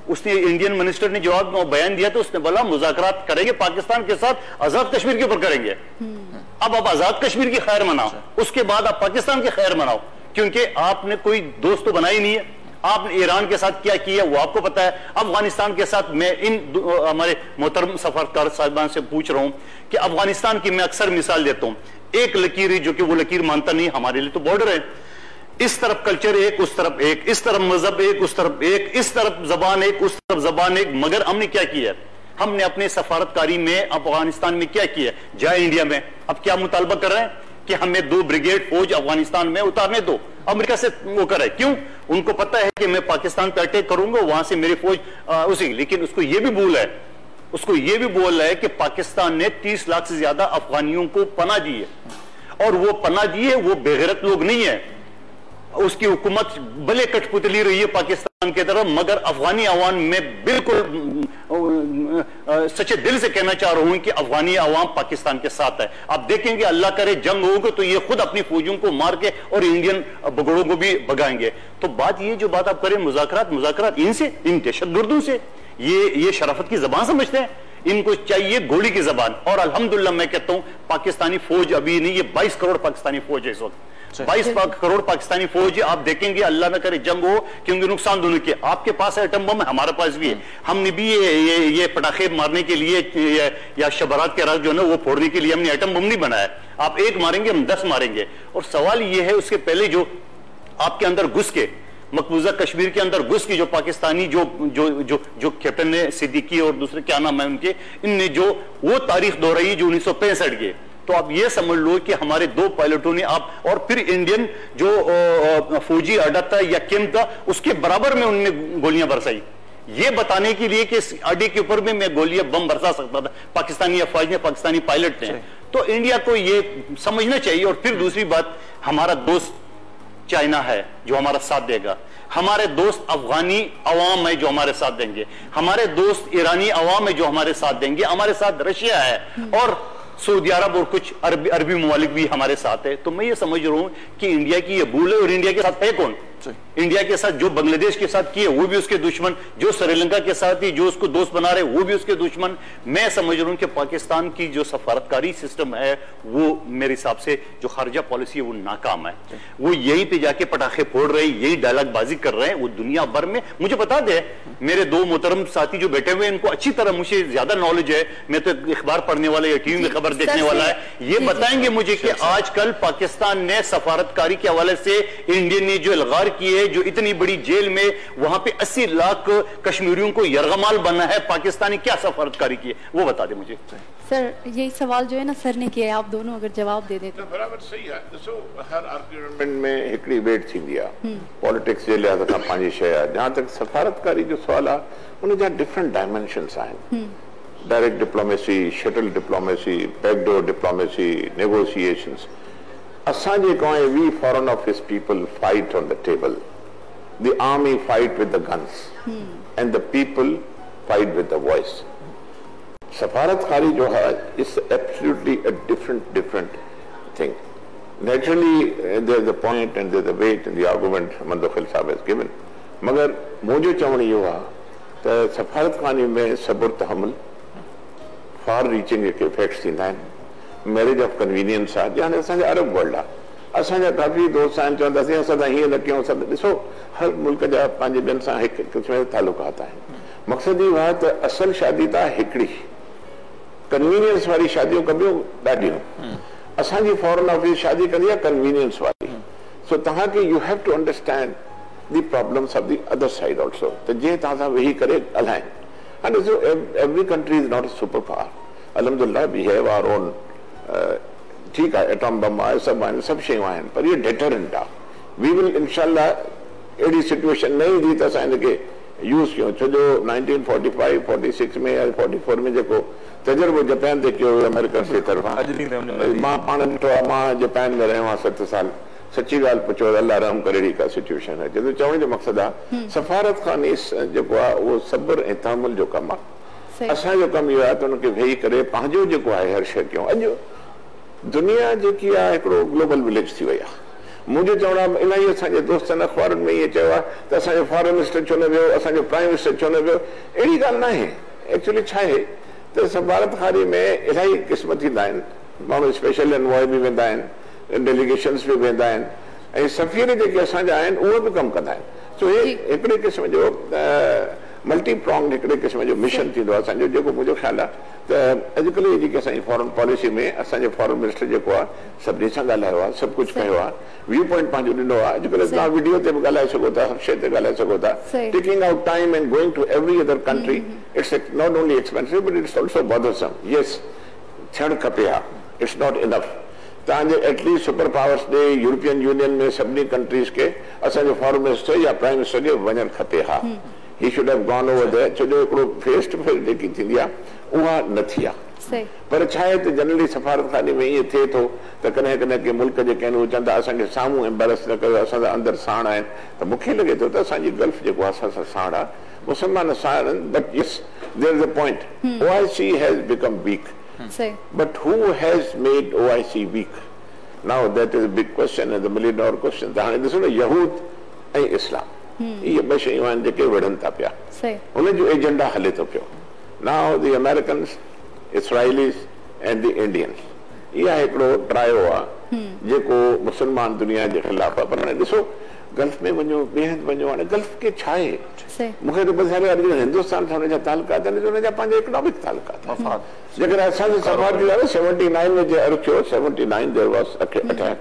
उसने इंडियन मिनिस्टर ने जवाब बयान दिया तो उसने बोला मुज़ाकरात करेंगे पाकिस्तान के साथ, आजाद कश्मीर के ऊपर करेंगे। अब आप आजाद कश्मीर की खैर मनाओ, उसके बाद आप पाकिस्तान की खैर मनाओ, क्योंकि आपने कोई दोस्त तो बना ही नहीं है। आपने ईरान के साथ क्या किया वो आपको पता है। अफगानिस्तान के साथ मैं इन हमारे मोहतरम सफारतकार साहिबान से पूछ रहा हूं कि अफगानिस्तान की मैं अक्सर मिसाल देता हूं, एक लकीर है जो कि वो लकीर मानता नहीं, हमारे लिए तो बॉर्डर है। इस तरफ कल्चर एक, उस तरफ एक, इस तरफ मजहब एक, उस तरफ एक, इस तरफ जबान एक, उस तरफ जबान एक। मगर हमने क्या किया? हमने अपने सफारतकारी में अफगानिस्तान में क्या किया? जाए इंडिया में अब क्या मुतालबा कर रहे हैं कि हमें 2 ब्रिगेड फौज अफगानिस्तान में उतारने दो। अमेरिका से वो करे, क्यों? उनको पता है कि मैं पाकिस्तान पर अटैक करूंगा, वहां से मेरी फौज उसी। लेकिन उसको ये भी भूल है, उसको ये भी बोल रहा है कि पाकिस्तान ने 30 लाख से ज्यादा अफगानियों को पनाह दी है, और वो पनाह दी है, वो बेगैरत लोग नहीं है। उसकी हुकूमत भले कठपुतली रही है पाकिस्तान की तरफ, मगर अफगानी अवाम में बिल्कुल सच्चे दिल से कहना चाह रहा हूं कि अफगानी अवाम पाकिस्तान के साथ है। आप देखेंगे अल्लाह करे जंग होगा तो ये खुद अपनी फौजियों को मार के और इंडियन बगड़ों को भी भगाएंगे। तो बात ये जो बात आप करें मुज़ाकरात इनसे, इन दहशतगर्दों से, ये शराफत की जबान समझते हैं। इनको चाहिए गोली की जबान। और अल्हम्दुलिल्लाह मैं कहता हूं पाकिस्तानी फौज अभी नहीं, ये 22 करोड़ पाकिस्तानी फौज है इस वक्त, 22 करोड़ पाकिस्तानी फौज। आप देखेंगे अल्लाह न करे जंग हो, क्योंकि नुकसान दोनों के। आपके पास है एटम बम, हमारे पास भी है। हमने भी ये पटाखे मारने के लिए या शबरात के रात जो है ना वो फोड़ने के लिए हमने एटम बम नहीं बनाया। आप एक मारेंगे, हम 10 मारेंगे। और सवाल ये है उसके पहले जो आपके अंदर घुस के, मकबूजा कश्मीर के अंदर घुस की जो पाकिस्तानी जो कैप्टन ने सिद्दीकी और दूसरे क्या नाम है उनके, इनने जो वो तारीख दोहराई जो 1965 के, तो आप ये समझ लो कि हमारे 2 पायलटों ने आप, और फिर इंडियन जो फौजी अड्डा था या कैंप था उसके बराबर में उनने गोलियां बरसाई, ये बताने के लिए कि इस अड्डे के ऊपर में मैं गोलियां बम बरसा सकता था, पाकिस्तानी अफवाज ने, पाकिस्तानी पायलट ने। तो इंडिया को ये समझना चाहिए। और फिर दूसरी बात, हमारा दोस्त चाइना है जो हमारा साथ देगा, हमारे दोस्त अफगानी अवाम है जो हमारे साथ देंगे, हमारे दोस्त ईरानी अवाम है जो हमारे साथ देंगे, हमारे साथ रशिया है और सऊदी अरब और कुछ अरबी ममालिक भी हमारे साथ है। तो मैं ये समझ रहा हूं कि इंडिया की ये भूल है। और इंडिया के साथ है कौन? इंडिया के साथ जो बांग्लादेश के साथ किए वो भी उसके दुश्मन, जो श्रीलंका के साथ ही जो उसको दोस्त बना रहे वो भी उसके दुश्मन। मैं समझ रहा हूं कि पाकिस्तान की जो सफारतकारी सिस्टम है वो मेरे हिसाब से जो खारजा पॉलिसी है वो नाकाम है। वो यहीं पे जाके पटाखे फोड़ रहे हैं, यही डायलॉग बाजी कर रहे हैं। वो दुनिया भर में, मुझे बता दे, मेरे 2 मोहतरम साथी जो बैठे हुए हैं इनको अच्छी तरह, मुझे ज्यादा नॉलेज है, मैं तो अखबार पढ़ने वाला या टीवी में खबर देखने वाला है, ये बताएंगे मुझे कि आजकल पाकिस्तान ने सफारतकारी के हवाले से इंडिया ने जो अलगार की है, जो इतनी बड़ी जेल में वहां पे 80 लाख कश्मीरियों को यरगमाल बना है, पाकिस्तानी क्या सफारतकारी की है वो बता दे मुझे। सर यही सवाल जो है ना सर ने किया है, आप दोनों अगर जवाब दे देते तो बराबर सही है। ॾिसो हर आर्ग्यूमेंट में हिकिड़ी वेट थींदी आहे, पॉलिटिक्स जे लिहाज़ खां पंहिंजी शइ आहे। जहां तक सफ़ारतकारी जो सुवाल आहे, उन जा डिफरेंट डायमेंशन्स आहिनि। Direct diplomacy, shuttle diplomacy, backdoor diplomacy, negotiations. असां जेको आहे, we foreign office people fight on the table, the army fight with the guns and the people fight with the voice. सफारतकारी जो है is absolutely a different thing. Naturally, there's a point and there's a weight in the argument Mandokhil Sahab has given. मगर मुझे चवण इहो आहे त सफारतखानी में सब्र तहमुल, फार रीचिंग इफेक्ट्स थींदा आहिनि, मैरिज ऑफ कन्वीनियंस आहे। हाणे असांजा अरब वर्ल्ड आहे, असांजा काफ़ी दोस्त आहिनि चवंदासीं असां त हीअं न कयूं। असां ॾिसो हर मुल्क जा पंहिंजे ॿियनि सां हिकु क़िस्म जा तालुकात आहिनि। मक़सदु इहो आहे त असल शादी त हिकिड़ी, कन्वीनियंस वारी शादियूं कबियूं ॾाढियूं। असांजी फॉरेन ऑफिस शादी कंदी आहे कन्वीनियंस वारी। सो तव्हांखे you have to understand the problems of the other side also, त जीअं तव्हां सां वेही करे ॻाल्हाइनि। हाणे ॾिसो every country is not a super power, अलहमदुलिल्लाह वी हैव आवर ओन, ठीकु आहे, एटॉम बम आहे, सभु आहिनि, सभु शयूं आहिनि, पर इहो डेटरेंट आहे। वी विल इंशाअल्लाह अहिड़ी सिचुएशन न ईंदी त असां हिनखे यूज़ कयूं। छो जो 1945, 46 में या 44 में जेको तजुर्बो जापान ते कयो अमेरिका जे तरफ़ां, मां पाण ॾिठो आहे। मां जापान में रहियो आहियां 7 साल। सची ॻाल्हि पुछो, अल्लाह रहम करे अहिड़ी का सिचुएशन आहे। जंहिंजो चवण जो मक़सदु आहे सफ़ारतखानी जेको आहे उहो सब्र ऐं तहमुल जो कमु आहे। असांजो कमु इहो आहे त हुनखे वेही करे पंहिंजो जेको आहे हर शइ कयूं। अॼु दुनिया जेकी आहे हिकिड़ो ग्लोबल विलेज थी वई आहे। मुंहिंजो चवण आहे, इलाही असांजे दोस्तनि अख़बारुनि में इहे चयो आहे त असांजो फॉरेन मिनिस्टर छो न वियो, असांजो प्राइम मिनिस्टर छो न वियो। अहिड़ी ॻाल्हि न आहे। एक्चुअली छा आहे त सफ़ारतखानी में इलाही क़िस्म थींदा आहिनि। माण्हू स्पेशल एनवॉय बि वेंदा आहिनि, डेलीगेशन्स बि वेंदा आहिनि, ऐं सफ़ीर जेके असांजा आहिनि उहे बि कमु कंदा आहिनि। सो हे हिकिड़े क़िस्म जो मल्टी प्रॉन्ग हिकिड़े क़िस्म जो मिशन थींदो आहे असांजो। जेको मुंहिंजो ख़्यालु आहे त अॼुकल्ह जेकी असांजी फॉरेन पॉलिसी में असांजो फॉरेन मिनिस्टर जेको आहे सभिनी सां ॻाल्हायो आहे, सभु कुझु कयो आहे, व्यू पॉइंट पंहिंजो ॾिनो आहे। अॼुकल्ह तव्हां वीडियो ते बि ॻाल्हाए सघो था, हर शइ ते ॻाल्हाए सघो था। Taking out time and going to every other country, it's not only expensive but it's also bothersome. Yes, थियणु खपे हा, इट्स नॉट इनफ। तव्हांजे एटलीस्ट सुपर पावर्स ॾे यूरोपियन यूनियन में सभिनी कंट्रीज़ खे असांजो फॉरेन मिनिस्टर या प्राइम मिनिस्टर खे वञणु खपे हा। He should have gone over there. छो जो हिकिड़ो फेस टू फेस जेकी थींदी आहे उहा न थी आहे। पर छा आहे त जनरली सफ़ारतखानी में ईअं थिए थो त कॾहिं कॾहिं के मुल्क जेके आहिनि उहे चवनि था असांखे साम्हूं एम्बेरस न कयो, असां सां अंदरि साण आहिनि। त मूंखे लॻे थो त असांजी गल्फ जेको आहे असां सां साण आहे, मुसलमान साण आहिनि। But yes, there is a point, OIC has become weak, but who has made OIC weak? Now that is a big question and the $1 million question. त हाणे ॾिसो न, यहूद ऐं इस्लाम इहे ॿ शयूं आहिनि जेके विढ़नि था पिया, उनजो एजेंडा हले थो पियो। Now the Americans, Israelis and the Indians, इहा हिकिड़ो ट्रायो आहे जेको मुसलमान दुनिया जे ख़िलाफ़ आहे। पर हाणे ॾिसो गल्फ में वञो, ॿिए हंधि वञो, हाणे गल्फ खे छा आहे? मूंखे त ॿुधायो अॼु हिंदुस्तान सां हुनजा तालुकात आहिनि, हुनजा पंहिंजा इकोनॉमिक तालुकात आहिनि। जेकर असांजे सफ़ारती आहे 79 में जे अर्ज़ु थियो, 79 देयर वाज अटैक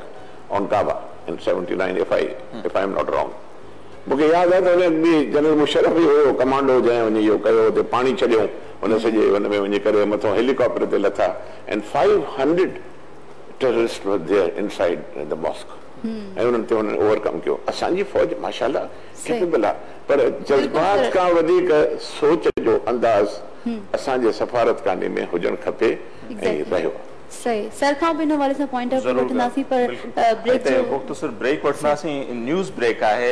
ऑन काबा इन 79 if I am not wrong। मूंखे यादि आहे त हुन बि जनरल मुशर्रफ बि हुयो कमांडो, जंहिं वञी इहो कयो, हुते पाणी छॾियऊं हुन सॼे हुन में वञी करे, मथां हेलीकॉप्टर ते लथा, and 500 terrorist were there inside the mosque, ऐं उन्हनि ते हुननि ओवरकम कयो। असांजी फ़ौज माशाअल्लाह कैपेबल आहे, पर जज़्बात खां वधीक सोच जो अंदाज़ असांजे सफ़ारतखाने में हुजणु खपे ऐं रहियो आहे। सही सर खां बिन वाले से पॉइंट ऑफ वठंदासीं, पर ब्रेक जो मुख्तसर ब्रेक वठंदासीं। न्यूज़ ब्रेक आहे,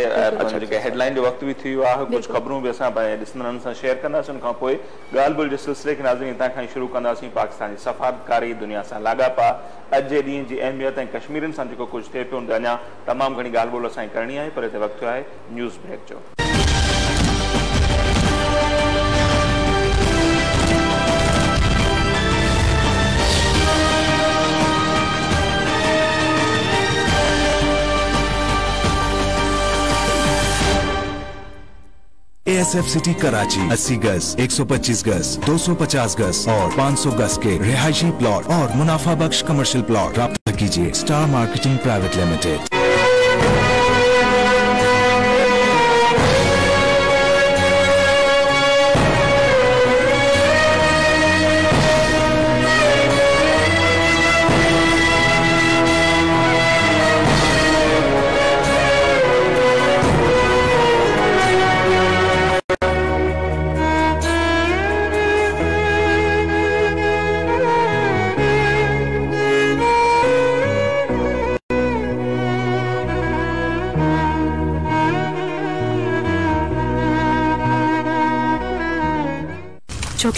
जेके हेडलाइन जो वक़्तु बि थी वियो आहे, कुझु ख़बरूं बि असां ॾिसंदड़नि सां शेयर कंदासीं। उन खां पोइ ॻाल्हि ॿोल जे सिलसिले खे नाज़रीन हितां खां शुरू कंदासीं। पाकिस्तान जी सफ़ारतकारी दुनिया सां लाॻापा, अॼु जे ॾींहं जी अहमियत ऐं कश्मीरनि सां जेको कुझु थिए पियो उन ते अञा तमामु घणी ॻाल्हि ॿोल असांखे करणी आहे, पर हिते वक़्तु आहे न्यूज़ ब्रेक जो। ASF सिटी कराची 80 गज, 125 गज, 250 गज और 500 गज के रिहायशी प्लॉट और मुनाफा बख्श कमर्शियल प्लॉट प्राप्त कीजिए। Star marketing private limited.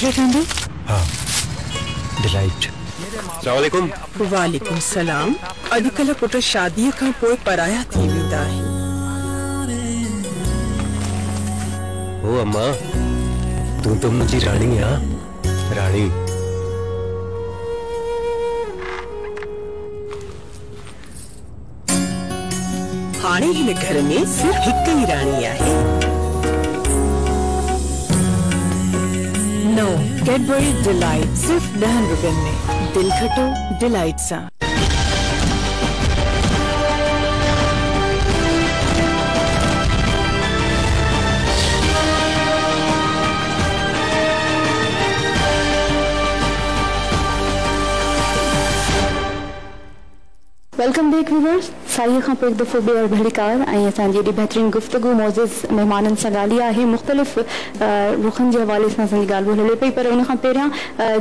Chocolate आंदी? हाँ, डिलाइट। अस्सलाम वालेकुम। वालेकुम सलाम। अॼुकल्ह पुट शादीअ खां पोइ पराया थी वेंदा आहिनि। ओ अम्मा, तू तो मुझी रानी आ, रानी। हाणे हिन घर में सिर्फ हिक ही रानी आहे। नो कैडबरी डिलाइट सिर्फ 10 रुपयनि में। दिल खटो डिलाइट सां। Welcome back viewers. साईअ खां पोइ हिकु दफ़ो ॿियर भलीकार ऐं असांजी एॾी बहितरीनु गुफ़्तगू मौज़िज़ महिमाननि सां ॻाल्हि आहे। मुख़्तलिफ़ रुखनि जे हवाले सां असांजी ॻाल्हि ॿोल हले पई, पर उन खां पहिरियां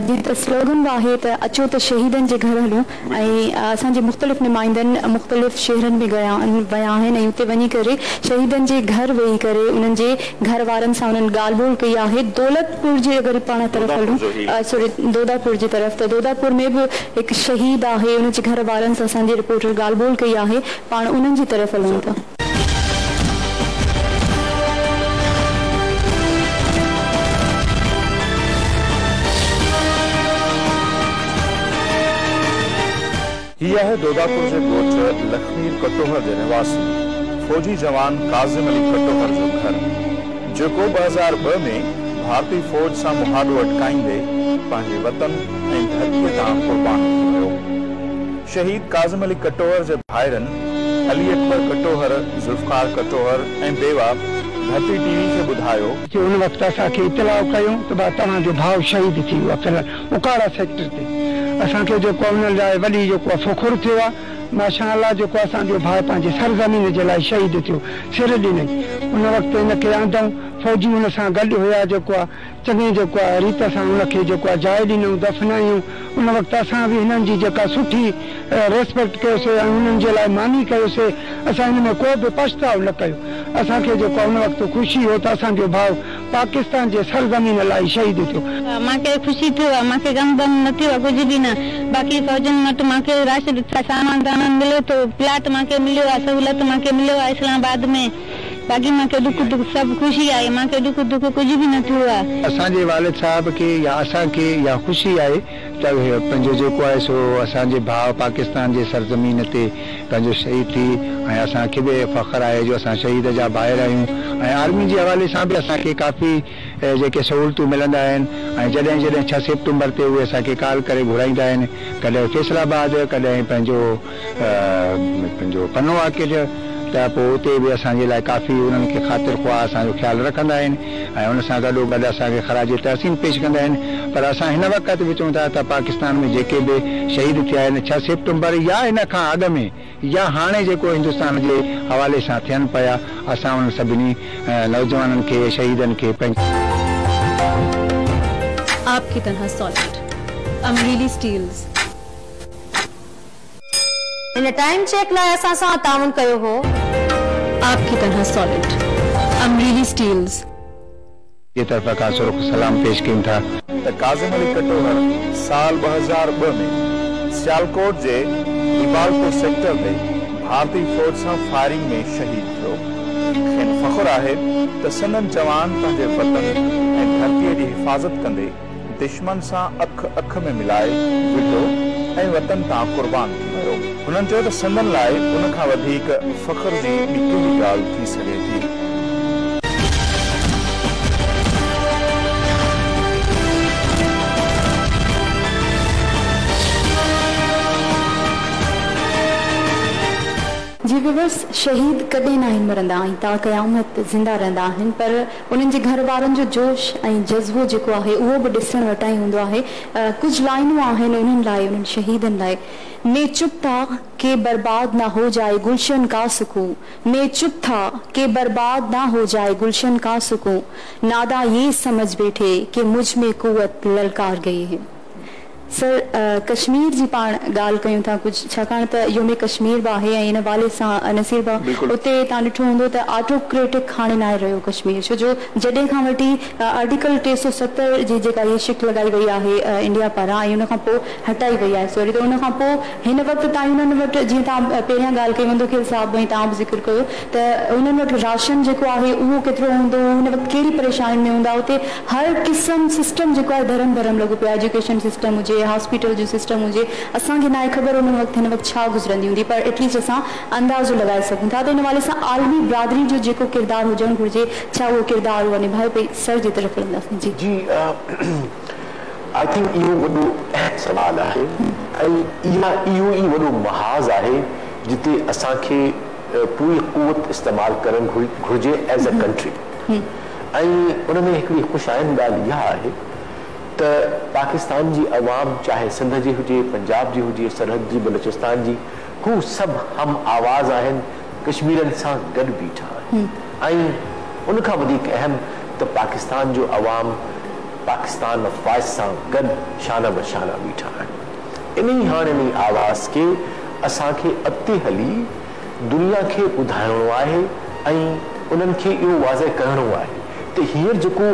जीअं स्लोगन आहे त अचो त शहीदनि जे घर हलूं, ऐं असांजे मुख़्तलिफ़ नुमाइंदनि मुख़्तलिफ़ शहरनि में विया आहिनि ऐं उते वञी करे शहीदनि जे घर वेही करे उन्हनि जे घर वारनि सां उन्हनि ॻाल्हि ॿोल कई आहे। दौलतपुर जे अगरि पाण तरफ़ हलूं, सॉरी दोदापुर जी तरफ़, त दोदापुर में बि हिकु शहीद आहे, उन जे घर वारनि सां असांजे रिपोर्टर ॻाल्हि ॿोल कई आहे। पाण उन्हनि जी तरफ़ हलूं था। हीअ आहे दोदापुर जे ॻोठ लखमीर कटोहर जे निवासी फौजी जवान काज़िम अली कटोहर जो घर, जेको 2002 में भारतीय फौज सां मुहादो अटकाईंदे पंहिंजे वतन ऐं धरतीअ तां क़ुर्बान थी वियो। शहीद काज़िम अली कटोहर जे भाइरनि अली अकबर कटोहर, ज़ुल्फ़कार कटोहर ऐं बेवा धरती टीवी खे ॿुधायो कि उन वक़्त असांखे इतलाउ कयूं त तव्हांजो भाउ शहीद थी वियो आहे उकाड़ा सेक्टर ते। असांखे जेको उन लाइ वॾी जेको फ़ख़ुरु थियो आहे, माशाअल्लाह जेको असांजो भाउ पंहिंजे सरज़मीन जे लाइ शहीद थियो, सिर ॾिनई। उन वक़्तु हिनखे आंदऊं, फौजी हुन सां गॾु हुया, जेको आहे चङी जेको आहे रीत सां हुनखे जेको आहे जाइ ॾिनऊं, दफ़नायूं। उन वक़्तु असां बि हिननि जी जेका सुठी रेस्पेक्ट कयोसीं ऐं हुननि जे लाइ मानी कयोसीं। असां हिन में को बि पछताव न कयो। असांखे जेको उन वक़्तु ख़ुशी हो त असांजो भाउ पाकिस्तान जे सरज़मीन लाइ शहीद थियो। मूंखे ख़ुशी थियो आहे, मूंखे गम बम न थियो आहे, कुझु बि न। बाक़ी फौजनि वटि मूंखे राशन सामान दामान मिलियो थो, प्लाट मूंखे मिलियो आहे, सहूलियत मूंखे मिलियो आहे इस्लामाबाद में। बाक़ी मूंखे दुख सभु ख़ुशी आहे, मूंखे दुख कुझु बि न थियो आहे। असांजे वालिद साहिब खे या असांखे या ख़ुशी आहे त पंहिंजो जेको आहे सो असांजे भाउ पाकिस्तान जे सरज़मीन ते पंहिंजो शहीद थी, ऐं असांखे बि फ़ख़्रु आहे जो असां शहीद जा ॿाहिरि आहियूं। ऐं आर्मी जे हवाले सां बि असांखे काफ़ी जेके सहूलियतूं मिलंदा आहिनि, ऐं जॾहिं 6 सेप्टेम्बर ते उहे असांखे कॉल करे घुराईंदा आहिनि, कॾहिं फैसलाबाद, कॾहिं पंहिंजो पनो आकेज, त पोइ उते बि असांजे लाइ काफ़ी उन्हनि खे ख़ातिर ख़्वाह असांजो ख़्यालु रखंदा आहिनि ऐं उन सां गॾो गॾु असांखे ख़राज तहसीन पेश कंदा आहिनि। पर असां हिन वक़्तु बि चऊं था त पाकिस्तान में जेके बि शहीद थिया आहिनि 6 सेप्टेम्बर या इन खां अॻु में या हाणे जेको हिंदुस्तान जे हवाले सां थियनि पिया, असां उन सभिनी नौजवाननि खे शहीदनि खे आपकी तरह solid Amreli steels in time check लाइ असां सां ताउन कयो हो। आपकी तरह सॉलिड अमरीली स्टील्स ये तरफ का सुरख सलाम पेश कयूं था। काज़िम अली कटोहर साल 2002 में सियालकोट जे इबालपुर सेक्टर में भारतीय फौज सां फायरिंग में शहीद थियो। खेनि फ़ख़्रु आहे त संदन जवान पंहिंजे वतन ऐं धरतीअ जी हिफ़ाज़त कंदे दुश्मन सां अख में मिलाए विढो ऐं वतन तां क़ुर्बान थी वियो। हुननि चयो त संदन लाइ उन खां वधीक फ़ख़्र जी ॿी कहिड़ी ॻाल्हि थी सघे थी। जी व्यूअर्स, शहीद कॾहिं न आहिनि मरंदा ऐं ता क़यामत ज़िंदा रहंदा आहिनि, पर उन्हनि जे घर वारनि जो जोश ऐं जज़्बो जेको आहे उहो बि ॾिसण वटां ई हूंदो आहे। कुझु लाइनूं आहिनि उन्हनि लाइ, उन्हनि शहीदनि लाइ। मैं चुप था कि बर्बाद ना हो जाए गुलशन का सुकून, मैं चुप था कि बर्बाद ना हो जाए गुलशन का सुकून, नादा ये समझ बैठे कि मुझ में कुव्वत ललकार गई है। सर कश्मीर जी पाण ॻाल्हि कयूं था कुझु छाकाणि त योम कश्मीर बि आहे ऐं इन वाले सां नसीर बि उते तव्हां ॾिठो हूंदो त ऑटोक्रेटिक हाणे न आहे रहियो कश्मीर छो जो जॾहिं खां वठी आर्टिकल 370 जी जेका इहा शिक लॻाई वई आहे इंडिया पारां ऐं उन खां पोइ हटाई वई आहे सॉरी त उन खां पोइ हिन वक़्तु ताईं उन्हनि वटि जीअं तव्हां पहिरियां ॻाल्हि कई मुंदुखिल साहिब ऐं तव्हां बि ज़िक्र कयो त उन्हनि वटि राशन जेको आहे उहो केतिरो हूंदो हुन वक़्तु कहिड़ी परेशानियुनि में हूंदा उते हर क़िस्म सिस्टम जेको आहे धरम भरम लॻो पियो आहे एजुकेशन सिस्टम हुजे हॉस्पिटल जो सिस्टम हुजे असांखे न आहे ख़बर उन वक़्तु हिन वक़्तु छा गुज़रंदी हूंदी पर एटलीस्ट असां अंदाज़ो लॻाए सघूं था त इन वाले सां आलमी बिरादरी जो जेको किरदारु हुजणु घुरिजे छा उहो किरदारु उहो निभाए पई सर जी तरफ़ हलंदासीं जी जी आई थिंक इहो वॾो सवाल आहे ऐं इहो ई वॾो महाज़ आहे जिते असांखे पूरी क़ुवत इस्तेमालु करणु घुरिजे एज़ अ कंट्री ऐं उन में हिकिड़ी ख़ुशाइनि ॻाल्हि इहा आहे त पाकिस्तान जी अवाम चाहे सिंध जी हुजे पंजाब जी हुजे सरहद जी बलूचिस्तान जी हू सभु हम आवाज़ आहिनि कश्मीरनि सां गॾु बीठा आहिनि ऐं उन खां वधीक अहम त पाकिस्तान जो अवाम पाकिस्तान अफ़वाज सां गॾु शाना बशाना बीठा आहिनि इन हाणे आवाज़ खे असांखे अॻिते हली दुनिया खे ॿुधाइणो आहे ऐं उन्हनि खे इहो वाज़े करिणो आहे त हींअर जेको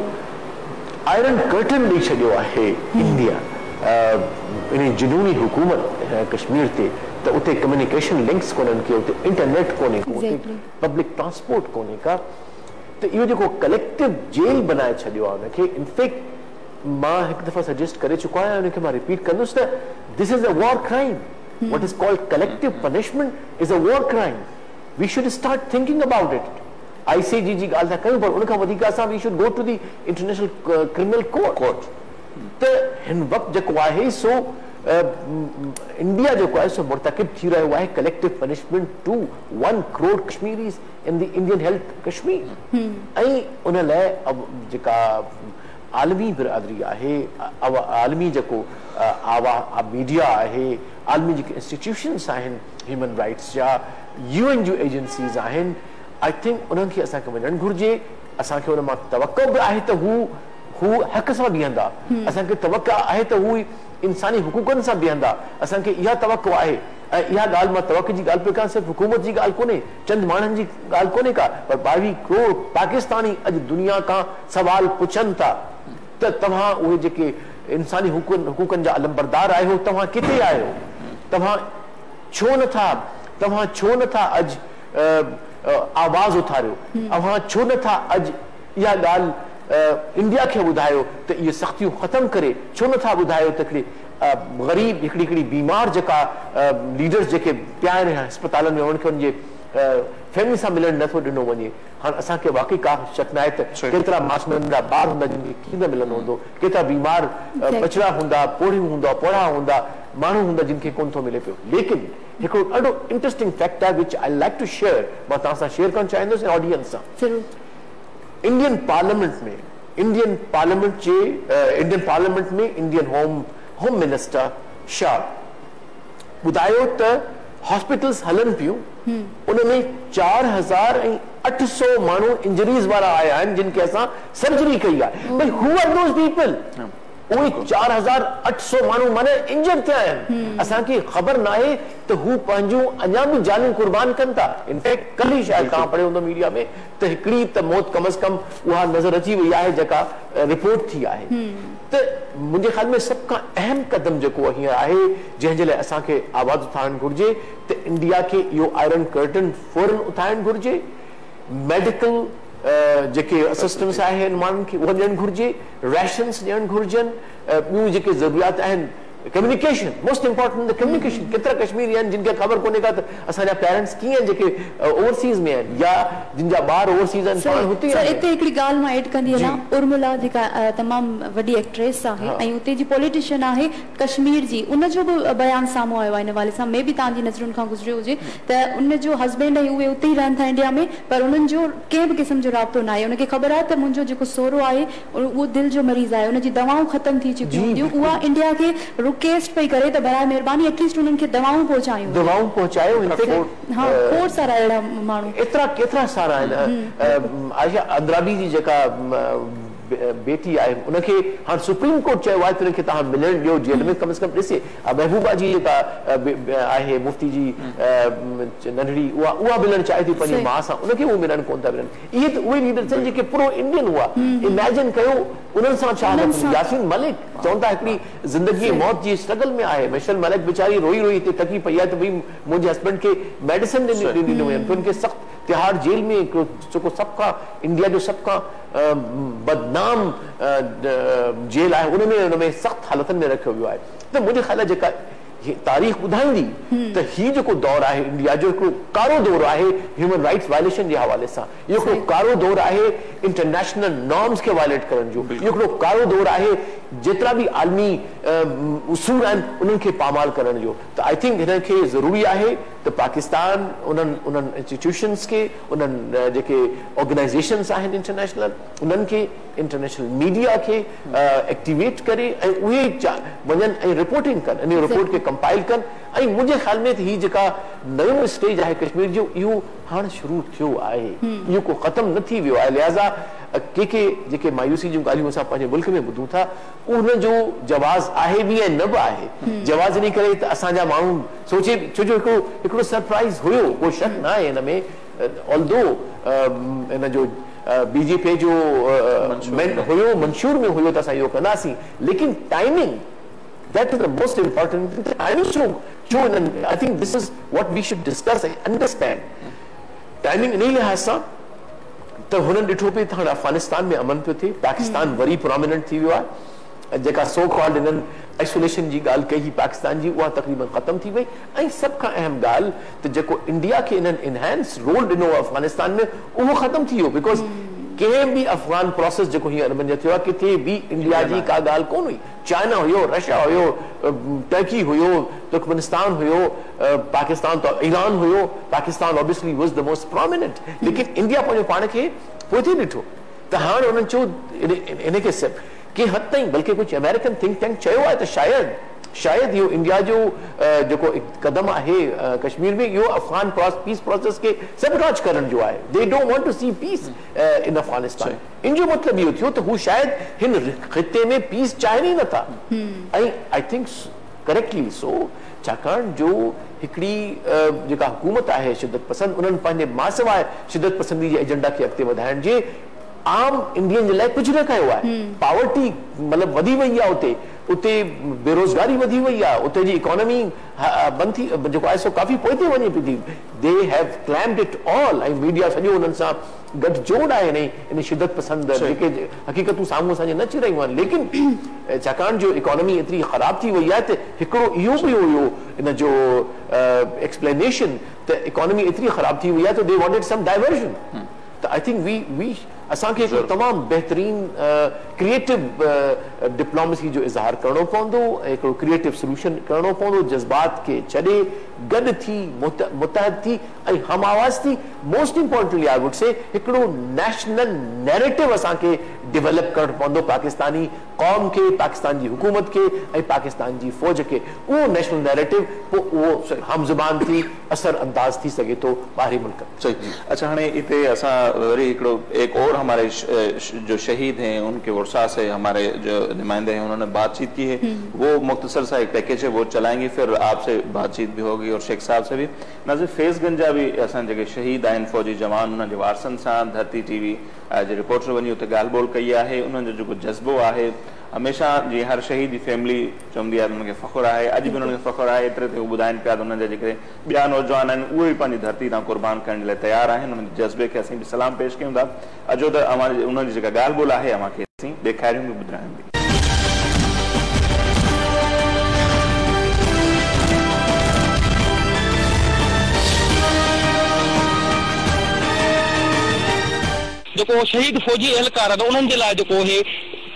आयरन कर्टन ॾेई छॾियो आहे इंडिया इन जुनूनी हुकूमत कश्मीर ते त उते कम्युनिकेशन लिंक्स कोन्हनि के उते इंटरनेट कोन्हे को उते पब्लिक ट्रांसपोर्ट कोन्हे का त इहो जेको कलेक्टिव जेल बनाए छॾियो आहे उनखे इनफैक्ट मां हिकु दफ़ा सजेस्ट करे चुको आहियां उनखे मां रिपीट कंदुसि त this is a war crime what is called collective punishment is a war crime we should start thinking about it ICJ जी ॻाल्हि था कयूं पर उन खां वधीक असां we should go to the international criminal court त हिन वक़्तु जेको आहे सो इंडिया जेको आहे सो मुर्तकिब थी रहियो आहे collective punishment to 1 crore Kashmiris in the Indian held Kashmir ऐं उन लाइ जेका आलमी बिरादरी आहे आलमी जेको मीडिया आहे आलमी जेके इंस्टीट्यूशन्स आहिनि ह्यूमन राइट्स जा UN जूं एजेंसीज़ आहिनि आई थिंक उन्हनि खे असांखे वञणु घुरिजे असांखे उन मां तवक़ो बि आहे त हू हक़ सां बीहंदा असांखे तवक़ो आहे त हू इंसानी हुकूकनि सां बीहंदा असांखे इहा तवक़ो आहे ऐं इहा ॻाल्हि मां तवक़े जी ॻाल्हि पियो कयां सिर्फ़ु हुकूमत जी ॻाल्हि कोन्हे चंद माण्हुनि जी ॻाल्हि कोन्हे का पर 22 करोड़ पाकिस्तानी अॼु दुनिया खां सवाल पुछनि था त तव्हां उहे जेके इंसानी हुकूकनि जा अलमबरदार आहियो तव्हां किथे आहियो तव्हां छो नथा अॼु आवाज़ उथारियो तव्हां छो नथा अॼु इहा ॻाल्हि इंडिया खे ॿुधायो त इहे सख़्तियूं ख़तमु करे छो नथा ॿुधायो त हिकिड़े ग़रीब हिकिड़ी बीमार जेका लीडर्स जेके पिया आहिनि अस्पतालनि में उन्हनि खे उनजे फैमिली सां मिलणु नथो ॾिनो वञे हाणे असांखे वाक़ई का शक न आहे त केतिरा मासूम जा ॿार हूंदा जिन खे खीर न मिलंदो हूंदो केतिरा बीमार बचड़ा हूंदा पोड़ियूं हूंदा पोड़ा हूंदा माण्हू हूंदा जिन खे कोन थो मिले पियो लेकिन हिकिड़ो ॾाढो इंट्रस्टिंग फैक्ट आहे विच आई लाइक टू शेयर मां तव्हां सां शेयर करणु चाहींदुसि ऑडियंस सां इंडियन पार्लियामेंट में इंडियन होम मिनिस्टर शाह ॿुधायो त हॉस्पिटल्स हलन पियूं उनमें 4800 माण्हू इंजरीज़ वारा आया आहिनि जिन खे असां सर्जरी कई आहे भई हू आर दोज़ पीपल उहे 4800 माण्हू माने इंजर्ड थिया आहिनि असांखे ख़बर न आहे त हू पंहिंजूं अञा बि जानियूं कुर्बान कनि था इनफैक्ट कल ई शायदि तव्हां पढ़ियो हूंदो मीडिया में त हिकिड़ी त मौत कम अज़ कम उहा नज़र अची वई आहे जेका रिपोर्ट थी आहे त मुंहिंजे ख़्याल में सभ खां अहम क़दम जेको हींअर आहे जंहिंजे लाइ असांखे आवाज़ उथारणु घुरिजे त इंडिया खे इहो आयरन कर्टन फौरन उथारणु घुरिजे मेडिकल जेके असिस्टेंस आहिनि माण्हुनि खे उहे ॾियणु घुरिजे रेशन्स ॾियणु घुरिजनि ॿियूं जेके ज़रूरियात आहिनि कम्युनिकेशन मोस्ट इंपॉर्टेंट कम्युनिकेशन केतिरा कश्मीरी आहिनि जिन खे ख़बर कोन्हे का त असांजा पेरेंट्स कीअं आहिनि जेके ओवरसीज़ में आहिनि या जिन जा ॿार ओवरसीज़ आहिनि पाण हुते हिते हिकिड़ी ॻाल्हि मां एड कंदी आहियां उर्मिला जेका तमामु वॾी एक्ट्रेस आहे ऐं उते जी पॉलिटिशियन आहे कश्मीर जी उनजो बि बयानु साम्हूं आयो आहे हिन वाले सां मे बि तव्हांजी नज़रुनि खां गुज़रियो हुजे त उनजो हस्बैंड ऐं उहे उते ई रहनि था इंडिया में पर उन्हनि जो कंहिं बि क़िस्म जो राब्तो न आहे उनखे ख़बर आहे त मुंहिंजो जेको सोरो आहे उहो दिलि जो मरीज़ आहे उनजी दवाऊं ख़तमु थी चुकियूं हूंदियूं उहा इंडिया खे रिक्वेस्ट पई करे त बराए महिरबानी एटलीस्ट उन्हनि खे दवाऊं पहुचायो हाँ खोड़ सारा अहिड़ा माण्हू एतिरा केतिरा सारा आहिनि आयशा अंद्राबी जी जेका बेटी आहे उनखे हाणे सुप्रीम कोर्ट चयो आहे त उनखे तव्हां मिलण ॾियो जेल में कम से कम ॾिसे महबूबा जी जेका आहे मुफ्ती जी नंढड़ी उहा मिलणु चाहे थी पंहिंजी माउ सां उनखे उहे मिलण कोन था मिलनि इहे त उहे लीडर्स आहिनि जेके प्रो इंडियन हुआ इमेजिन कयो उन्हनि सां छा यासीन मलिक चवनि था हिकिड़ी ज़िंदगी मौत जी स्ट्रगल में आहे मिशेल मलिक बेचारी रोई रोई हिते टकी पई आहे त भई मुंहिंजे हस्बैंड खे मेडिसिन ॾिनी वञनि उनखे सख़्तु तिहाड़ जेल में जेको सभ खां इंडिया जो सभ खां बदनाम जेल आहे उनमें सख़्तु हालतुनि में रखियो वियो आहे त मुंहिंजे ख़्याल जेका तारीख़ ॿुधाईंदी त हीउ जेको दौर आहे इंडिया जो हिकिड़ो कारो दौर आहे ह्यूमन राइट्स वायलेशन जे हवाले सां इहो हिकिड़ो कारो दौर आहे इंटरनेशनल नॉर्म्स खे वायलेट करण जो इहो हिकिड़ो कारो दौर आहे जेतिरा बि आलमी उसूल आहिनि उन्हनि खे पामाल करण जो त आई थिंक हिन खे ज़रूरी आहे त पाकिस्तान उन्हनि इंस्टीट्यूशंस खे उन्हनि जेके ऑर्गेनाइज़ेशन्स आहिनि इंटरनेशनल उन्हनि खे इंटरनेशनल मीडिया खे एक्टिवेट करे ऐं उहे वञनि ऐं रिपोर्टिंग कनि इन रिपोर्ट खे कंपाइल कनि ऐं मुंहिंजे ख़्याल में त हीउ जेका नयो स्टेज आहे कश्मीर जो इहो हाणे शुरू थियो आहे इहो को ख़तमु न थी वियो आहे लिहाज़ा के जेके मायूसी जूं ॻाल्हियूं असां पंहिंजे मुल्क में ॿुधूं था उनजो जवाज़ आहे बि ऐं न बि आहे जवाज़ इन करे त असांजा माण्हू सोचे छो जो हिकिड़ो सरप्राइज़ हुयो को शक न आहे हिन में ऑल्दो हिन जो बीजेपी जो हुयो मंशूर में हुयो त असां इहो कंदासीं लेकिन timing that is the most important thing. I think this is what we should discuss and understand. Timing in लिहाज़ सां त हुननि ॾिठो पिए त हाणे अफगानिस्तान में अमन पियो थिए पाकिस्तान वरी प्रोमिनेंट थी वियो आहे जेका सो कॉल्ड हिननि आइसोलेशन जी ॻाल्हि कई पाकिस्तान जी उहा तक़रीबन ख़तमु थी वई ऐं सभ खां अहम ॻाल्हि त जेको इंडिया खे हिननि इनहेंस रोल ॾिनो अफगानिस्तान में उहो ख़तमु थी वियो बिकॉज़ कंहिं बि अफगान प्रोसेस जेको हींअर अरबन थियो आहे किथे बि इंडिया जी का ॻाल्हि कोन हुई चाइना हुयो रशिया हुयो टर्की हुयो तुर्कमेनिस्तान हुयो पाकिस्तान तो ईरान हुयो Pakistan obviously was the most prominent लेकिन इंडिया पंहिंजो पाण खे पोइ ॾिठो त हाणे उन्हनि चयो इनखे कंहिं हद ताईं बल्कि कुझु अमेरिकन थिंक टैंक चयो आहे त शायद इहो इंडिया जो जेको कदम आहे कश्मीर में इहो अफगान पीस प्रोसेस के सबराज करण जो आहे they don't want to see peace in Afghanistan इन जो मतलब इहो थियो त हू शायद हिन खिते में पीस चाहिनि ई नथा ऐं आई थिंक करेक्टली सो छाकाणि जो हिकिड़ी जेका हुकूमत आहे शिदत पसंद उन्हनि पंहिंजे मां सवाइ शिदत पसंदी जे एजेंडा खे अॻिते वधाइण जे आम इंडियन जे लाइ कुझु न कयो आहे पावर्टी मतिलबु वधी वई आहे उते बेरोज़गारी वधी वई आहे उते जी इकोनॉमी बंदि थी जेको आहे सो काफ़ी पोइ ते वञे पई थी they have claimed it all ऐं मीडिया सॼो उन्हनि सां गठजोड़ आहे इन शिदत पसंद जेके हक़ीक़तूं साम्हूं असांजे न अची रहियूं आहिनि लेकिन छाकाणि जो इकोनॉमी एतिरी ख़राब थी वई आहे त हिकिड़ो इहो बि हुयो इन जो एक्सप्लेनेशन त इकोनॉमी एतिरी ख़राब थी वई आहे त दे वांटेड सम डाइवर्जन त आई थिंक वी असांखे हिकिड़ो तमामु बहितरीन क्रिएटिव डिप्लोमेसी जो इज़हार करणो पवंदो ऐं हिकिड़ो क्रिएटिव सोल्यूशन करणो पवंदो जज़्बात खे छॾे गॾु थी मुतहद थी ऐं हम आवाज़ थी most importantly I would say हिकिड़ो नेशनल नैरेटिव असांखे डेवलप करणो पवंदो पाकिस्तानी कौम खे पाकिस्तान जी हुकूमत खे ऐं पाकिस्तान जी फ़ौज खे उहो नेशनल नैरेटिव पोइ उहो हम ज़ुबान थी असर अंदाज़ थी सघे थो ॿाहिरी मुल्क सही अच्छा हाणे हिते असां वरी हिकिड़ो एक और हमारे जो शहीद हैं उनके वर्षा से हमारे जो नुमाइंदे हैं उन्होंने बातचीत की है वो मुख्तसर सा एक पैकेज है वो चलाएंगे फिर आपसे बातचीत भी होगी और शेख साहब से भी नज़ीर फैज़गंज जा भी असां जेके शहीद आहिनि फौजी जवान उन्हनि जे वारसनि सां धरती टीवी जे रिपोर्टर वञी उते ॻाल्हि ॿोल कई आहे उन्हनि जो जेको जज़्बो आहे हमेशह जीअं हर शहीद जी फैमिली चवंदी आहे उन्हनि खे फ़ख़ुरु आहे अॼु बि उन्हनि खे फ़ख़ुरु आहे एतिरे ते उहे ॿुधाइनि पिया त उन्हनि जा जेके ॿिया नौजवान आहिनि उहे बि पंहिंजी धरती तां क़ुर्बान करण जे लाइ तयारु आहिनि उन्हनि जे जज़्बे खे असीं बि सलाम पेश कयूं था अॼो त उन्हनि जी जेका ॻाल्हि ॿोल आहे अव्हांखे असीं ॾेखारियूं बि ॿुधायूं बि जेको शहीद फौजी एहलकार उन्हनि जे लाइ जेको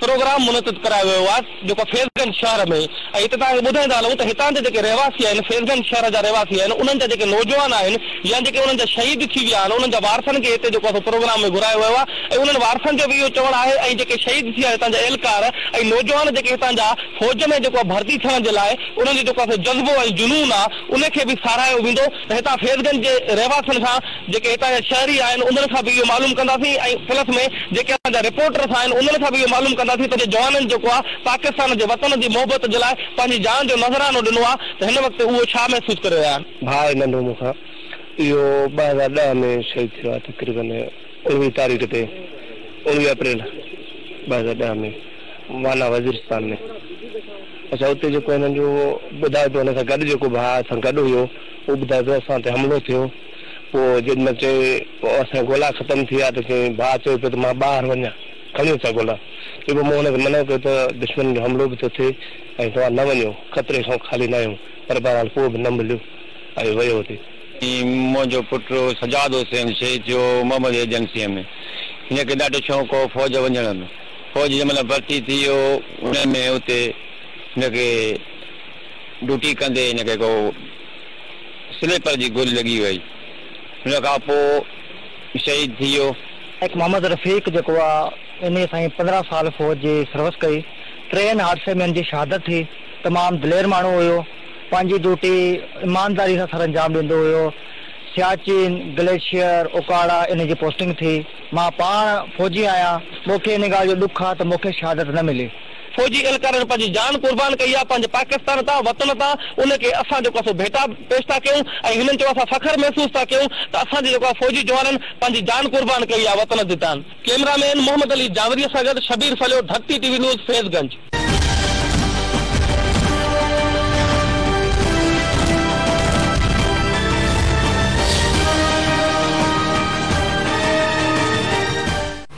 प्रोग्राम मुनक़िद करायो वियो आहे जेको फैज़गंज शहर में। ऐं हिते तव्हांखे ॿुधाईंदा हलूं त हितां जा जेके रहवासी आहिनि, फैज़गंज शहर जा रहवासी आहिनि, उन्हनि जा जेके नौजवान आहिनि या जेके उन्हनि जा शहीद थी विया आहिनि, उन्हनि जा वारसनि खे हिते जेको आहे प्रोग्राम में घुरायो वियो आहे। ऐं उन्हनि वारसनि जो बि इहो चवणु आहे ऐं जेके शहीद थी विया हितां जा एहलकार ऐं नौजवान जेके हितां जा फौज में जेको भर्ती थियण जे लाइ उन्हनि जो जेको आहे जज़्बो ऐं जुनून आहे उनखे बि साराहियो वेंदो। त हितां फैज़गंज जे रहवासियुनि खां जेके हितां जा शहरी आहिनि उन्हनि खां बि इहो मालूम कंदासीं ऐं प्लस में जेके असांजा रिपोर्टर्स आहिनि उन्हनि खां बि इहो मालूम कंदासीं त जवाननि जेको आहे पाकिस्तान जे वतन जी मोहबत जे लाइ पंहिंजी जान जो नज़रानो ॾिनो आहे त हिन वक़्तु उहो छा महसूस करे रहिया आहिनि। भाउ नंढो मूंखां इहो 2010 में शहीद थियो आहे, तक़रीबन 19 तारीख़ ते 19 अप्रैल 2010 में वाला वज़ीरिस्तान में। अच्छा उते जेको हिननि जो ॿुधाए थो हुन सां गॾु जेको भाउ सां गॾु हुयो उहो ॿुधाए थो असां ते हमिलो थियो। पोइ जेॾीमहिल चए पोइ असांजा गोला ख़तमु थी विया त चई भाउ चयो पियो त मां ॿाहिरि वञा, खणी अचां गोला। चई पोइ मूं हुनखे मना कयो त दुश्मन जो हमिलो बि थो थिए ऐं तव्हां न वञो, ख़तरे खां ख़ाली न आहियूं। पर बहरहाल पोइ बि न मिलियो ऐं वियो हुते। मुंहिंजो पुटु सजाद हुसैन शहीद थियो मोहम्मद एजेंसीअ में। हिनखे ॾाढो शौक़ु हो फौज वञण में। फौज जंहिंमहिल भर्ती थी वियो उन में उते हिनखे ड्यूटी कंदे हिनखे को स्लीपर जी गोली लॻी वई, हुन खां पोइ शहीद थी वियो। मोहम्मद रफ़ीक जेको आहे इन साईं 15 साल फौज जी सर्विस कई। ट्रेन हादसे में इनजी शहादत थी। तमामु दिलेर माण्हू हुयो, पंहिंजी ड्यूटी ईमानदारी सां सर अंजाम ॾींदो हुयो। सियाचिन, ग्लेशियर, उकाड़ा इन जी पोस्टिंग थी। मां पाण फौजी आहियां, मूंखे इन ॻाल्हि जो ॾुख आहे त मूंखे शहादत न मिली। फौजी एहलकारनि पंहिंजी जान कुर्बान कई आहे पंहिंजे पाकिस्तान तां वतन तां, उनखे असां जेको आहे भेटा पेश था कयूं ऐं हिननि चयो असां फ़ख्र महसूस था कयूं त असांजे जेको आहे फौजी जवाननि पंहिंजी जान कुर्बान कई आहे वतन जे तान। कैमरामैन मोहम्मद अली जावरीअ सां गॾु शबीर फलियो, धरती टीवी न्यूज़, फैज़गंज।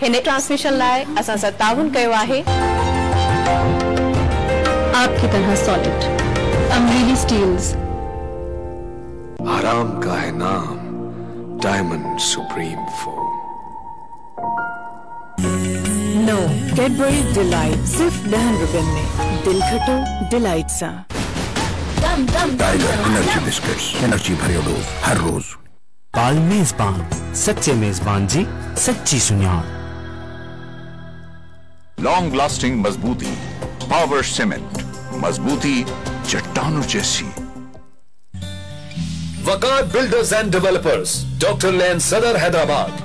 हिन ट्रांसमिशन लाइ असां सां ताउन कयो आहे आपकी तरह सॉलिड अमरीली स्टील्स। हराम का है नाम डायमंड सुप्रीम फोम। नो कैडबरी डिलाइट सिर्फ 10 रुपए में। दिल खटो डिलाइट सा। टाइगर एनर्जी बिस्किट्स, एनर्जी भरियो डोज हर रोज। पाल मेजबान, सच्चे मेजबान जी सच्ची सुनियार। लॉन्ग लास्टिंग मजबूती, पावर सीमेंट, मजबूती चट्टानों जैसी। वकार बिल्डर्स एंड डेवलपर्स, डॉक्टर लेन सदर हैदराबाद।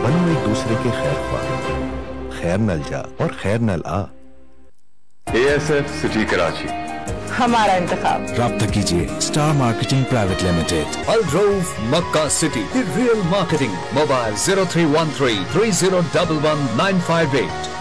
बनो एक दूसरे के खैर ख्वाह, खैर नल जा और खैर नल आ। ASF सिटी कराची, हमारा इंतखाब। राब्ता कीजिए स्टार मार्केटिंग प्राइवेट लिमिटेड, अलरोफ Makkah city, the real marketing. Mobile 0313 3011 958।